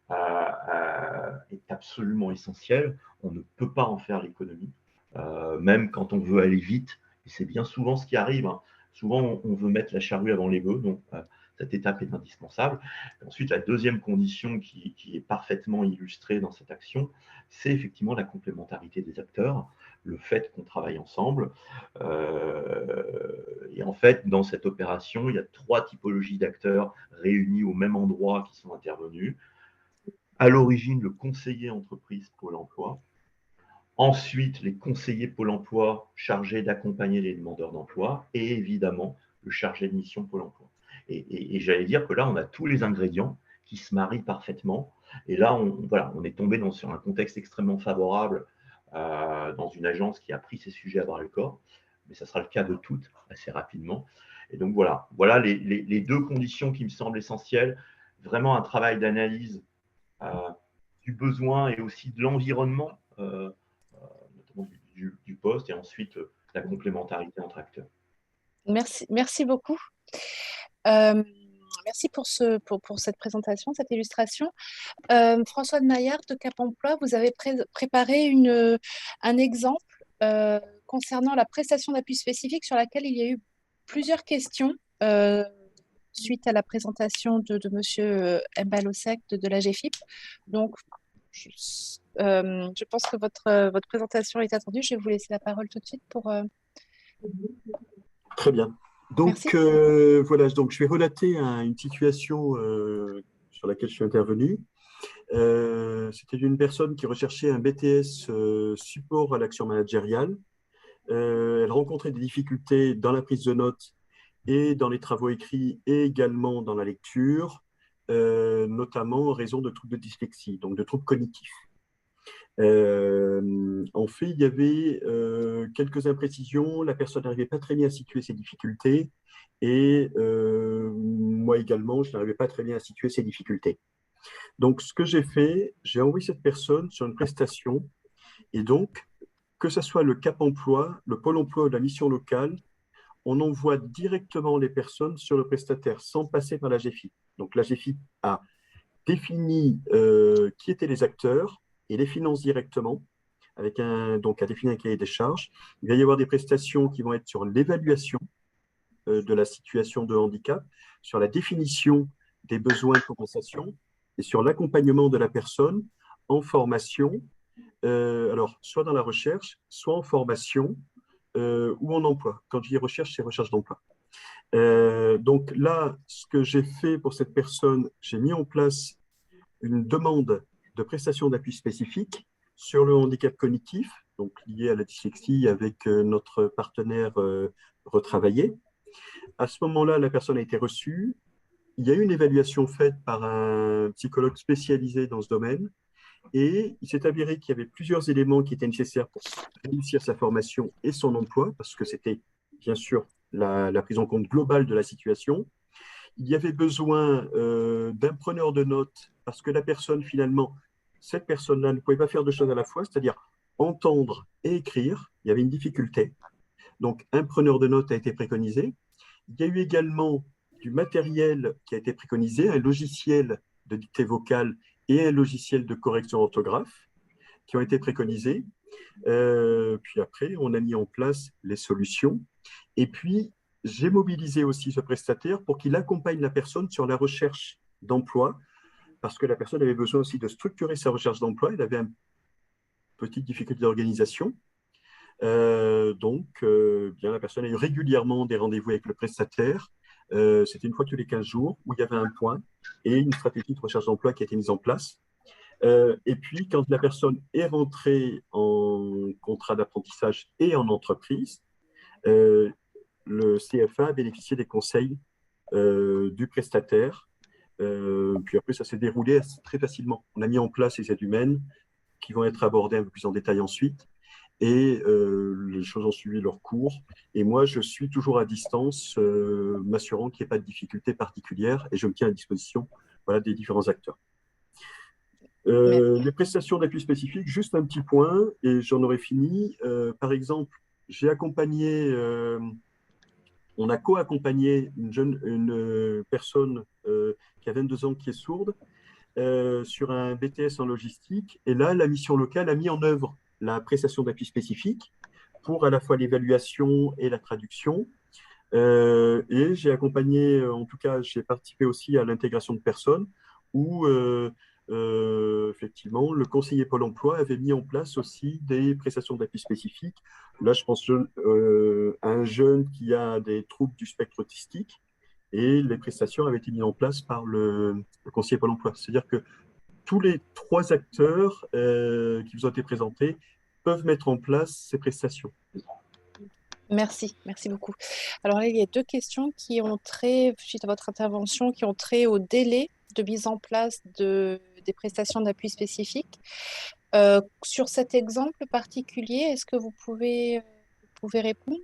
est absolument essentielle. On ne peut pas en faire l'économie, même quand on veut aller vite. Et c'est bien souvent ce qui arrive. Hein. Souvent, on veut mettre la charrue avant les bœufs, donc cette étape est indispensable. Et ensuite, la deuxième condition qui est parfaitement illustrée dans cette action, c'est effectivement la complémentarité des acteurs, le fait qu'on travaille ensemble. Et en fait, dans cette opération, il y a 3 typologies d'acteurs réunis au même endroit qui sont intervenus. À l'origine, le conseiller entreprise Pôle emploi. Ensuite, les conseillers Pôle emploi chargés d'accompagner les demandeurs d'emploi. Et évidemment, le chargé de mission Pôle emploi. Et j'allais dire que là, on a tous les ingrédients qui se marient parfaitement. Et là, on est tombé sur un contexte extrêmement favorable dans une agence qui a pris ces sujets à bras le corps. Mais ça sera le cas de toutes assez rapidement. Et donc voilà les 2 conditions qui me semblent essentielles. Vraiment un travail d'analyse du besoin et aussi de l'environnement, notamment du poste, et ensuite la complémentarité entre acteurs. Merci beaucoup. Merci pour cette présentation, cette illustration. François de Maillard de Cap Emploi, vous avez préparé un exemple concernant la prestation d'appui spécifique sur laquelle il y a eu plusieurs questions suite à la présentation de M. Mbalosek de la GFIP. Donc, je pense que votre présentation est attendue. Je vais vous laisser la parole tout de suite pour… Très bien. Donc, voilà, donc je vais relater une situation sur laquelle je suis intervenu. C'était une personne qui recherchait un BTS support à l'action managériale. Elle rencontrait des difficultés dans la prise de notes et dans les travaux écrits et également dans la lecture, notamment en raison de troubles de dyslexie, donc de troubles cognitifs. En fait, il y avait quelques imprécisions. La personne n'arrivait pas très bien à situer ses difficultés et moi également, je n'arrivais pas très bien à situer ses difficultés. Donc, ce que j'ai fait, j'ai envoyé cette personne sur une prestation et donc, que ce soit le Cap Emploi, le Pôle emploi ou la mission locale, on envoie directement les personnes sur le prestataire sans passer par la GFIP. Donc, la GFIP a défini qui étaient les acteurs et les finance directement, donc à définir un cahier des charges. Il va y avoir des prestations qui vont être sur l'évaluation de la situation de handicap, sur la définition des besoins de compensation et sur l'accompagnement de la personne en formation, alors soit dans la recherche, soit en formation ou en emploi. Quand je dis recherche, c'est recherche d'emploi. Donc là, ce que j'ai fait pour cette personne, j'ai mis en place une demande de prestation d'appui spécifique sur le handicap cognitif, donc lié à la dyslexie avec notre partenaire Retravailler. À ce moment-là, la personne a été reçue. Il y a eu une évaluation faite par un psychologue spécialisé dans ce domaine et il s'est avéré qu'il y avait plusieurs éléments qui étaient nécessaires pour réussir sa formation et son emploi, parce que c'était bien sûr la prise en compte globale de la situation. Il y avait besoin d'un preneur de notes parce que la personne, finalement, cette personne-là ne pouvait pas faire deux choses à la fois, c'est-à-dire entendre et écrire. Il y avait une difficulté. Donc, un preneur de notes a été préconisé. Il y a eu également du matériel qui a été préconisé, un logiciel de dictée vocale et un logiciel de correction orthographe qui ont été préconisés. Puis après, on a mis en place les solutions. Et puis, j'ai mobilisé aussi ce prestataire pour qu'il accompagne la personne sur la recherche d'emploi, parce que la personne avait besoin aussi de structurer sa recherche d'emploi. Elle avait une petite difficulté d'organisation. Donc, bien, la personne a eu régulièrement des rendez-vous avec le prestataire. C'était une fois tous les 15 jours où il y avait un point et une stratégie de recherche d'emploi qui a été mise en place. Et puis, quand la personne est rentrée en contrat d'apprentissage et en entreprise, le CFA a bénéficié des conseils du prestataire. Puis après, ça s'est déroulé très facilement. On a mis en place les aides humaines qui vont être abordées un peu plus en détail ensuite. Et les choses ont suivi leur cours. Et moi, je suis toujours à distance, m'assurant qu'il n'y ait pas de difficultés particulières et je me tiens à disposition des différents acteurs. Les prestations d'appui spécifique, juste un petit point, et j'en aurais fini. Par exemple, j'ai accompagné, on a co-accompagné une personne qui a 22 ans, qui est sourde, sur un BTS en logistique. Et là, la mission locale a mis en œuvre la prestation d'appui spécifique pour à la fois l'évaluation et la traduction. Et j'ai accompagné, en tout cas, j'ai participé aussi à l'intégration de personnes où, effectivement, le conseiller Pôle emploi avait mis en place aussi des prestations d'appui spécifiques. Là, je pense à un jeune qui a des troubles du spectre autistique et les prestations avaient été mises en place par le conseiller Pôle emploi. C'est-à-dire que tous les 3 acteurs qui vous ont été présentés peuvent mettre en place ces prestations. Merci, merci beaucoup. Alors là, il y a 2 questions qui ont trait, suite à votre intervention, qui ont trait au délai de mise en place des prestations d'appui spécifiques. Sur cet exemple particulier, est-ce que vous pouvez répondre?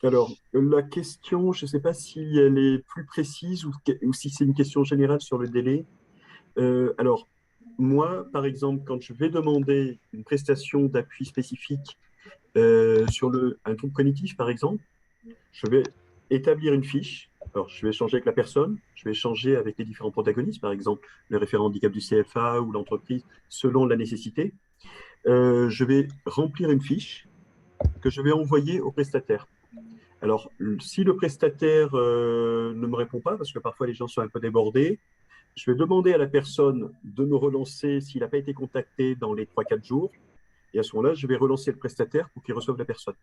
Alors, la question, je ne sais pas si elle est plus précise ou si c'est une question générale sur le délai. Alors, moi, par exemple, quand je vais demander une prestation d'appui spécifique sur un trouble cognitif, par exemple, je vais établir une fiche. Alors, je vais échanger avec la personne, je vais échanger avec les différents protagonistes, par exemple, le référent handicap du CFA ou l'entreprise, selon la nécessité. Je vais remplir une fiche que je vais envoyer au prestataire. Alors, si le prestataire ne me répond pas, parce que parfois les gens sont un peu débordés, je vais demander à la personne de me relancer s'il n'a pas été contacté dans les 3-4 jours. Et à ce moment-là, je vais relancer le prestataire pour qu'il reçoive la personne.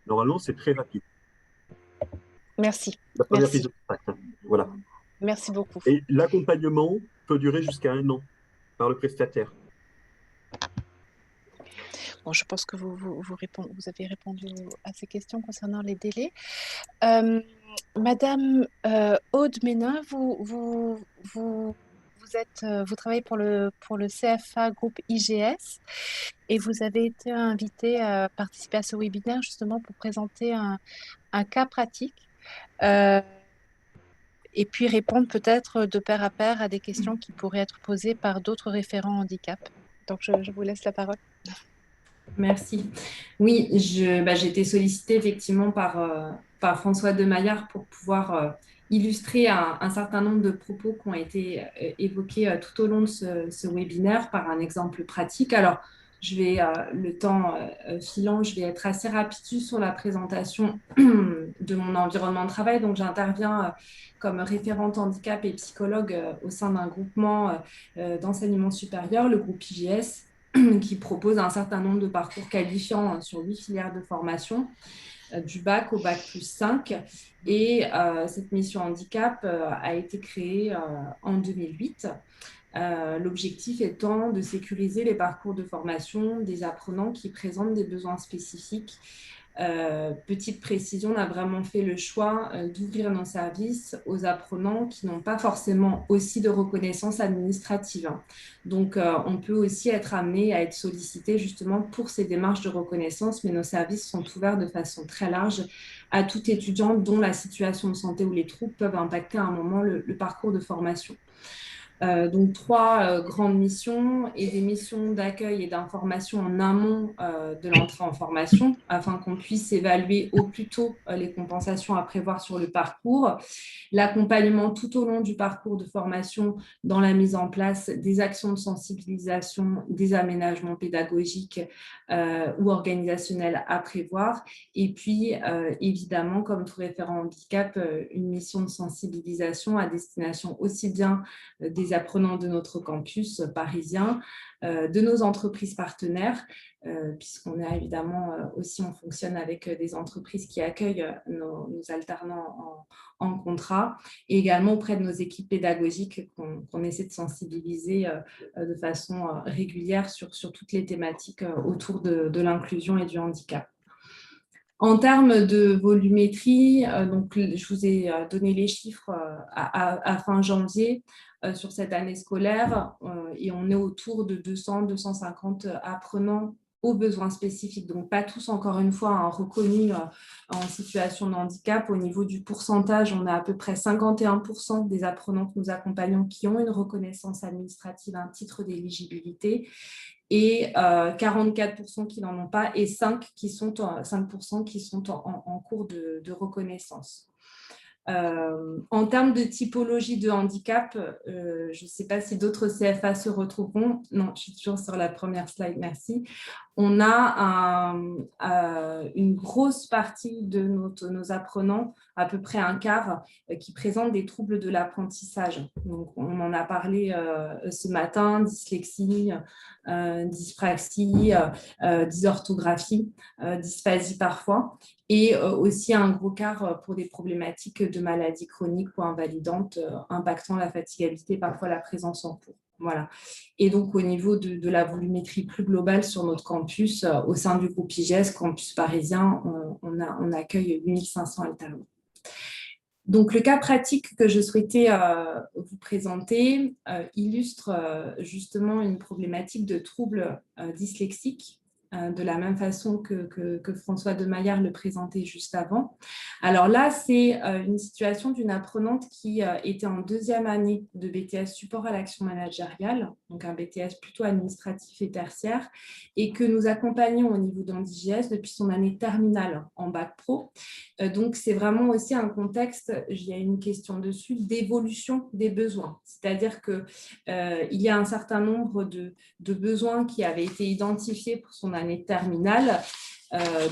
Normalement, c'est très rapide. Merci. La première Merci. prise de contact. Voilà. Merci beaucoup. Et l'accompagnement peut durer jusqu'à 1 an par le prestataire. Bon, je pense que vous avez répondu à ces questions concernant les délais. Madame Aude Ménin, vous travaillez pour le CFA groupe IGS et vous avez été invitée à participer à ce webinaire justement pour présenter un cas pratique et puis répondre peut-être de pair à pair à des questions qui pourraient être posées par d'autres référents handicap. Donc, je vous laisse la parole. Merci. Oui, j'ai été sollicitée effectivement par François Demaillard pour pouvoir illustrer un certain nombre de propos qui ont été évoqués tout au long de ce webinaire par un exemple pratique. Alors, je vais, le temps filant, je vais être assez rapide sur la présentation de mon environnement de travail. Donc, j'interviens comme référente handicap et psychologue au sein d'un groupement d'enseignement supérieur, le groupe IGS, qui propose un certain nombre de parcours qualifiants sur 8 filières de formation, du bac au bac plus 5. Et cette mission handicap a été créée en 2008. L'objectif étant de sécuriser les parcours de formation des apprenants qui présentent des besoins spécifiques. Petite précision, on a vraiment fait le choix d'ouvrir nos services aux apprenants qui n'ont pas forcément aussi de reconnaissance administrative. Donc, on peut aussi être amené à être sollicité justement pour ces démarches de reconnaissance, mais nos services sont ouverts de façon très large à tout étudiant dont la situation de santé ou les troubles peuvent impacter à un moment le parcours de formation. Donc 3 grandes missions et des missions d'accueil et d'information en amont de l'entrée en formation afin qu'on puisse évaluer au plus tôt les compensations à prévoir sur le parcours, l'accompagnement tout au long du parcours de formation dans la mise en place des actions de sensibilisation, des aménagements pédagogiques ou organisationnels à prévoir et puis évidemment comme tout référent handicap, une mission de sensibilisation à destination aussi bien des apprenants de notre campus parisien, de nos entreprises partenaires, puisqu'on a évidemment aussi, on fonctionne avec des entreprises qui accueillent nos alternants en contrat, et également auprès de nos équipes pédagogiques qu'on essaie de sensibiliser de façon régulière sur toutes les thématiques autour de l'inclusion et du handicap. En termes de volumétrie, donc, je vous ai donné les chiffres à fin janvier sur cette année scolaire et on est autour de 200-250 apprenants aux besoins spécifiques. Donc, pas tous, encore une fois, reconnus en situation de handicap. Au niveau du pourcentage, on a à peu près 51% des apprenants que nous accompagnons qui ont une reconnaissance administrative, un titre d'éligibilité, et 44% qui n'en ont pas, et 5% qui sont en cours de reconnaissance. En termes de typologie de handicap, je ne sais pas si d'autres CFA se retrouveront. Non, je suis toujours sur la première slide, merci. On a une grosse partie de nos apprenants, à peu près un quart, qui présentent des troubles de l'apprentissage. Donc, on en a parlé ce matin, dyslexie, dyspraxie, dysorthographie, dysphasie parfois, et aussi un gros quart pour des problématiques de maladies chroniques ou invalidantes impactant la fatigabilité, parfois la présence en cours. Voilà. Et donc, au niveau de la volumétrie plus globale sur notre campus, au sein du groupe IGES, campus parisien, on accueille 8500 alternants. Donc, le cas pratique que je souhaitais vous présenter illustre justement une problématique de troubles dyslexiques, de la même façon que François de Maillard le présentait juste avant. Alors là, c'est une situation d'une apprenante qui était en 2e année de BTS support à l'action managériale, donc un BTS plutôt administratif et tertiaire, et que nous accompagnons au niveau d'HandiJS depuis son année terminale en bac pro. Donc, c'est vraiment aussi un contexte, il y a une question dessus, d'évolution des besoins. C'est-à-dire qu'il y a un certain nombre de besoins qui avaient été identifiés pour son année terminale,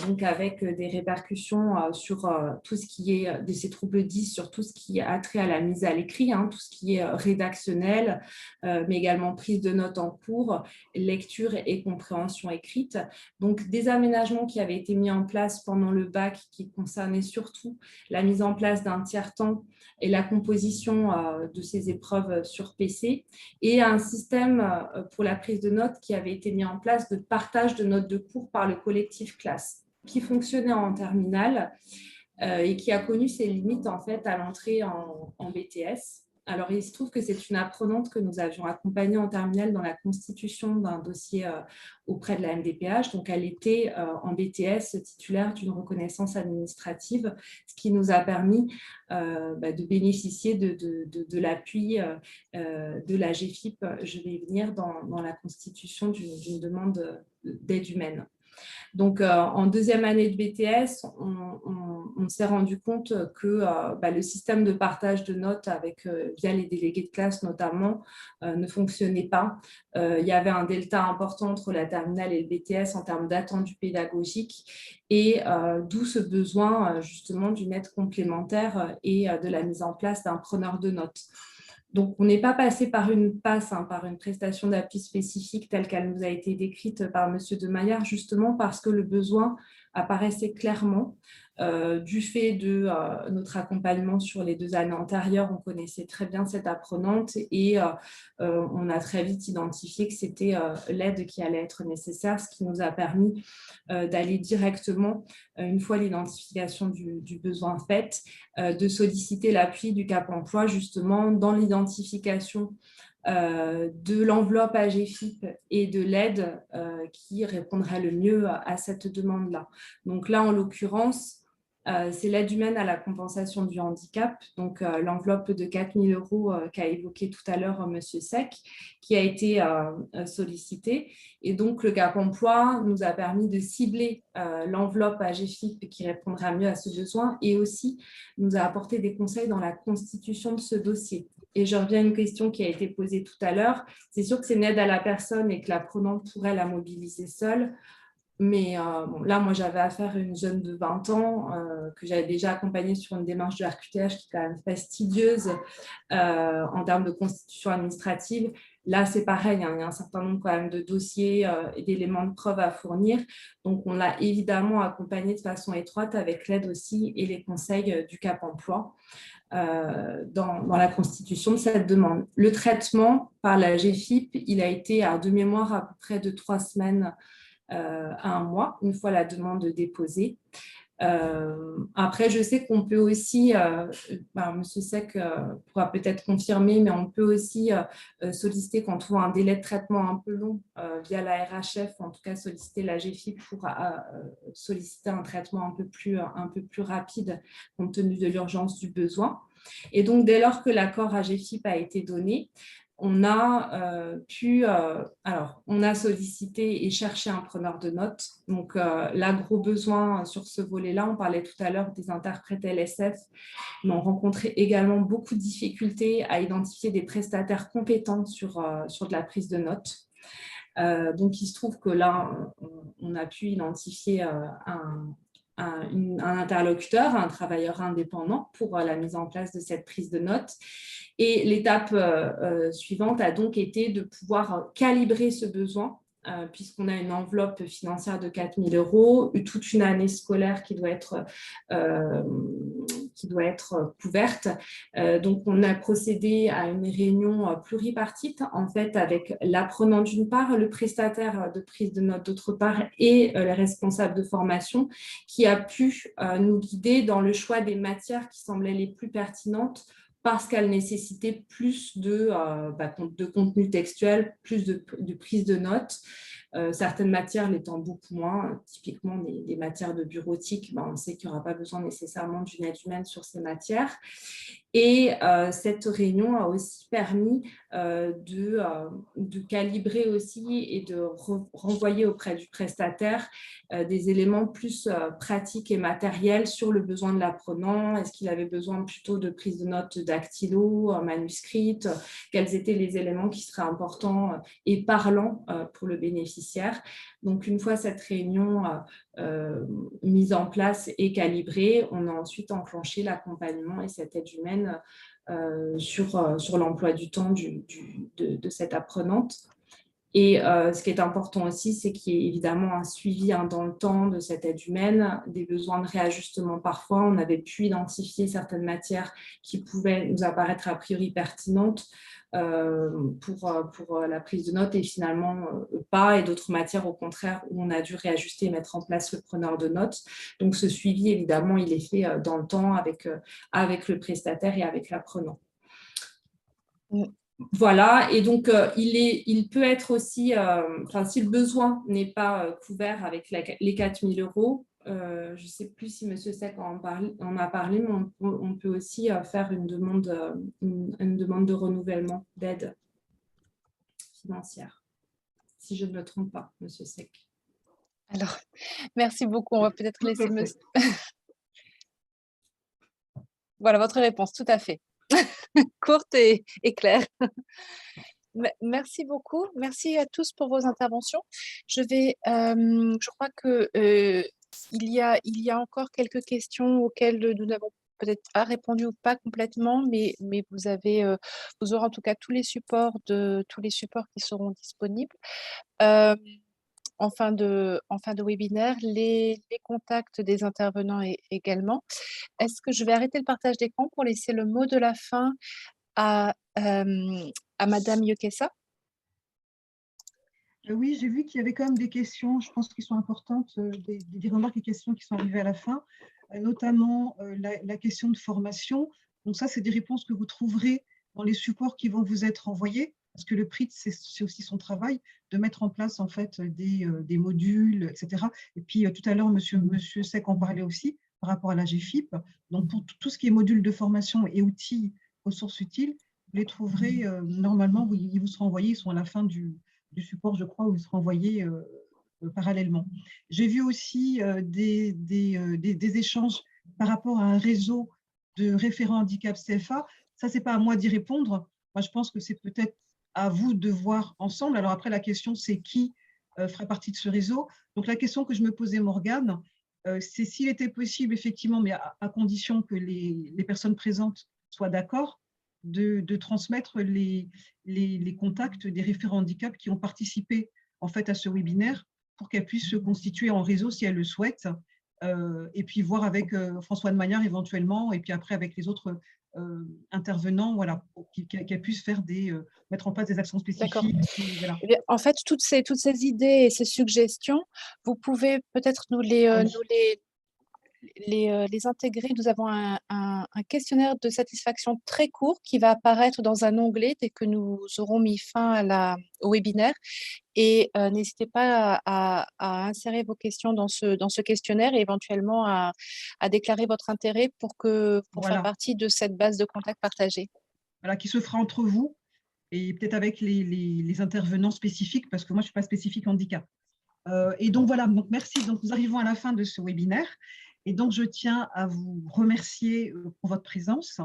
donc avec des répercussions sur tout ce qui est de ces troubles 10, sur tout ce qui a trait à la mise à l'écrit, tout ce qui est rédactionnel, mais également prise de notes en cours, lecture et compréhension écrite. Donc, des aménagements qui avaient été mis en place pendant le bac qui concernaient surtout la mise en place d'un tiers-temps et la composition de ces épreuves sur PC, et un système pour la prise de notes qui avait été mis en place de partage de notes de cours par le collectif classe, qui fonctionnait en terminale et qui a connu ses limites en fait à l'entrée en BTS. Alors, il se trouve que c'est une apprenante que nous avions accompagnée en terminale dans la constitution d'un dossier auprès de la MDPH. Donc, elle était en BTS titulaire d'une reconnaissance administrative, ce qui nous a permis de bénéficier de l'appui de la GFIP. Je vais venir dans la constitution d'une demande d'aide humaine. Donc, en 2e année de BTS, on s'est rendu compte que le système de partage de notes via les délégués de classe notamment ne fonctionnait pas. Il y avait un delta important entre la terminale et le BTS en termes d'attendu pédagogique, et d'où ce besoin justement d'une aide complémentaire et de la mise en place d'un preneur de notes. Donc, on n'est pas passé par une passe, par une prestation d'appui spécifique telle qu'elle nous a été décrite par M. de Maillard, justement parce que le besoin apparaissait clairement. Du fait de notre accompagnement sur les 2 années antérieures, on connaissait très bien cette apprenante et on a très vite identifié que c'était l'aide qui allait être nécessaire, ce qui nous a permis d'aller directement, une fois l'identification du besoin faite, de solliciter l'appui du Cap Emploi justement dans l'identification de l'enveloppe AGFIP et de l'aide qui répondrait le mieux à cette demande-là. Donc là, en l'occurrence, c'est l'aide humaine à la compensation du handicap, donc l'enveloppe de 4 000 € qu'a évoqué tout à l'heure M. Sec, qui a été sollicitée. Et donc, le Cap Emploi nous a permis de cibler l'enveloppe AGFIP qui répondra mieux à ce besoin, et aussi nous a apporté des conseils dans la constitution de ce dossier. Et je reviens à une question qui a été posée tout à l'heure. C'est sûr que c'est une aide à la personne et que l'apprenant pourrait la mobiliser seule. Mais là, moi, j'avais affaire à une jeune de 20 ans que j'avais déjà accompagnée sur une démarche de RQTH qui est quand même fastidieuse en termes de constitution administrative. Là, c'est pareil, il y a un certain nombre quand même de dossiers et d'éléments de preuve à fournir. Donc, on l'a évidemment accompagnée de façon étroite avec l'aide aussi et les conseils du Cap Emploi dans la constitution de cette demande. Le traitement par la GFIP, il a été de mémoire à peu près de 3 semaines à 1 mois, une fois la demande déposée. Après, je sais qu'on peut aussi, Monsieur Sec pourra peut-être confirmer, mais on peut aussi solliciter quand on voit un délai de traitement un peu long via la RHF, en tout cas solliciter la GFIP pour solliciter un traitement un peu plus rapide compte tenu de l'urgence du besoin. Et donc, dès lors que l'accord AGFIP a été donné, on a on a sollicité et cherché un preneur de notes. Donc, là, gros besoin sur ce volet-là. On parlait tout à l'heure des interprètes LSF, mais on rencontrait également beaucoup de difficultés à identifier des prestataires compétents sur de la prise de notes. Donc, il se trouve que là, on a pu identifier un interlocuteur, un travailleur indépendant pour la mise en place de cette prise de notes. Et l'étape suivante a donc été de pouvoir calibrer ce besoin, puisqu'on a une enveloppe financière de 4 000 €, toute une année scolaire qui doit être couverte. Donc, on a procédé à une réunion pluripartite, en fait, avec l'apprenant d'une part, le prestataire de prise de notes d'autre part et les responsables de formation, qui a pu nous guider dans le choix des matières qui semblaient les plus pertinentes parce qu'elles nécessitaient plus de contenu textuel, plus de prise de notes. Certaines matières l'étant beaucoup moins, typiquement des matières de bureautique, on sait qu'il n'y aura pas besoin nécessairement d'une aide humaine sur ces matières. Et cette réunion a aussi permis de calibrer aussi et de renvoyer auprès du prestataire des éléments plus pratiques et matériels sur le besoin de l'apprenant. Est-ce qu'il avait besoin plutôt de prise de notes dactylo, manuscrite? Quels étaient les éléments qui seraient importants et parlants pour le bénéficiaire? Donc, une fois cette réunion mise en place et calibrée, on a ensuite enclenché l'accompagnement et cette aide humaine sur l'emploi du temps de cette apprenante. Et ce qui est important aussi, c'est qu'il y ait évidemment un suivi dans le temps de cette aide humaine, des besoins de réajustement parfois. On avait pu identifier certaines matières qui pouvaient nous apparaître a priori pertinentes pour la prise de notes et finalement pas, et d'autres matières au contraire où on a dû réajuster et mettre en place le preneur de notes. Donc ce suivi, évidemment, il est fait dans le temps avec le prestataire et avec l'apprenant. Voilà, et donc il peut être aussi, si le besoin n'est pas couvert avec les 4 000 €, je ne sais plus si M. Sec en a parlé, mais on peut aussi faire une demande de renouvellement d'aide financière, si je ne me trompe pas, M. Sec. Alors, merci beaucoup. On va peut-être laisser M. Voilà votre réponse, tout à fait. Courte et claire. Merci beaucoup. Merci à tous pour vos interventions. Je crois que il y a encore quelques questions auxquelles nous n'avons peut-être pas répondu ou pas complètement, mais vous aurez en tout cas tous les supports qui seront disponibles. En fin de webinaire, les contacts des intervenants également. Est-ce que je vais arrêter le partage d'écran pour laisser le mot de la fin à Madame Yekessa? Oui, j'ai vu qu'il y avait quand même des questions, je pense, qui sont importantes, des remarques et questions qui sont arrivées à la fin, notamment la question de formation. Donc ça, c'est des réponses que vous trouverez dans les supports qui vont vous être envoyés, parce que le PRIT, c'est aussi son travail de mettre en place en fait des modules, etc. Et puis tout à l'heure, Monsieur Sec en parlait aussi par rapport à la GFIP. Donc pour tout ce qui est modules de formation et outils, ressources utiles, vous les trouverez normalement, ils vous seront envoyés, ils sont à la fin du support, je crois, où ils seront envoyés parallèlement. J'ai vu aussi des échanges par rapport à un réseau de référents handicap CFA. Ça, ce n'est pas à moi d'y répondre. Moi, je pense que c'est peut-être à vous de voir ensemble. Alors après, la question, c'est qui fera partie de ce réseau. Donc, la question que je me posais, Morgane, c'est s'il était possible, effectivement, mais à condition que les personnes présentes soient d'accord, de transmettre les contacts des référents handicap qui ont participé en fait à ce webinaire pour qu'elles puissent se constituer en réseau si elles le souhaitent, et puis voir avec François de Magnard éventuellement, et puis après avec les autres intervenants, voilà, qu'elles puissent faire mettre en place des actions spécifiques. Voilà. Eh bien, en fait, toutes ces idées et ces suggestions, vous pouvez peut-être nous les les intégrer. Nous avons un questionnaire de satisfaction très court qui va apparaître dans un onglet dès que nous aurons mis fin au webinaire. Et n'hésitez pas à insérer vos questions dans ce questionnaire et éventuellement à déclarer votre intérêt pour faire partie de cette base de contact partagée. Voilà, qui se fera entre vous et peut-être avec les intervenants spécifiques, parce que moi, je ne suis pas spécifique handicap. Et donc, voilà, donc merci. Donc, nous arrivons à la fin de ce webinaire. Et donc, je tiens à vous remercier pour votre présence.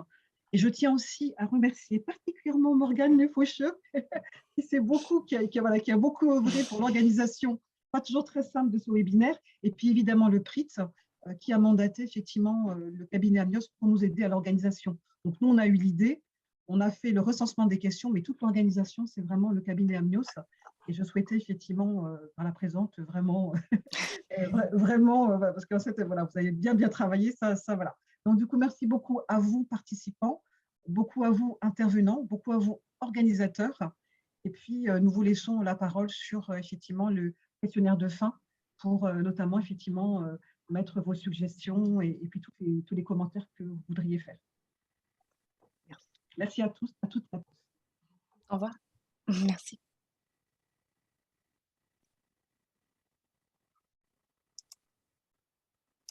Et je tiens aussi à remercier particulièrement Morgane Lefaucheux, qui a beaucoup œuvré pour l'organisation, pas toujours très simple, de ce webinaire. Et puis, évidemment, le PRIT, qui a mandaté effectivement le cabinet Amnios pour nous aider à l'organisation. Donc, nous, on a eu l'idée, on a fait le recensement des questions, mais toute l'organisation, c'est vraiment le cabinet Amnios. Et je souhaitais effectivement, par la présente, vraiment, parce que voilà, vous avez bien travaillé, ça, voilà. Donc, du coup, merci beaucoup à vous, participants, beaucoup à vous, intervenants, beaucoup à vous, organisateurs. Et puis, nous vous laissons la parole sur, effectivement, le questionnaire de fin pour, notamment, effectivement, mettre vos suggestions et puis tous les commentaires que vous voudriez faire. Merci à tous, à toutes et à tous. Au revoir. Merci.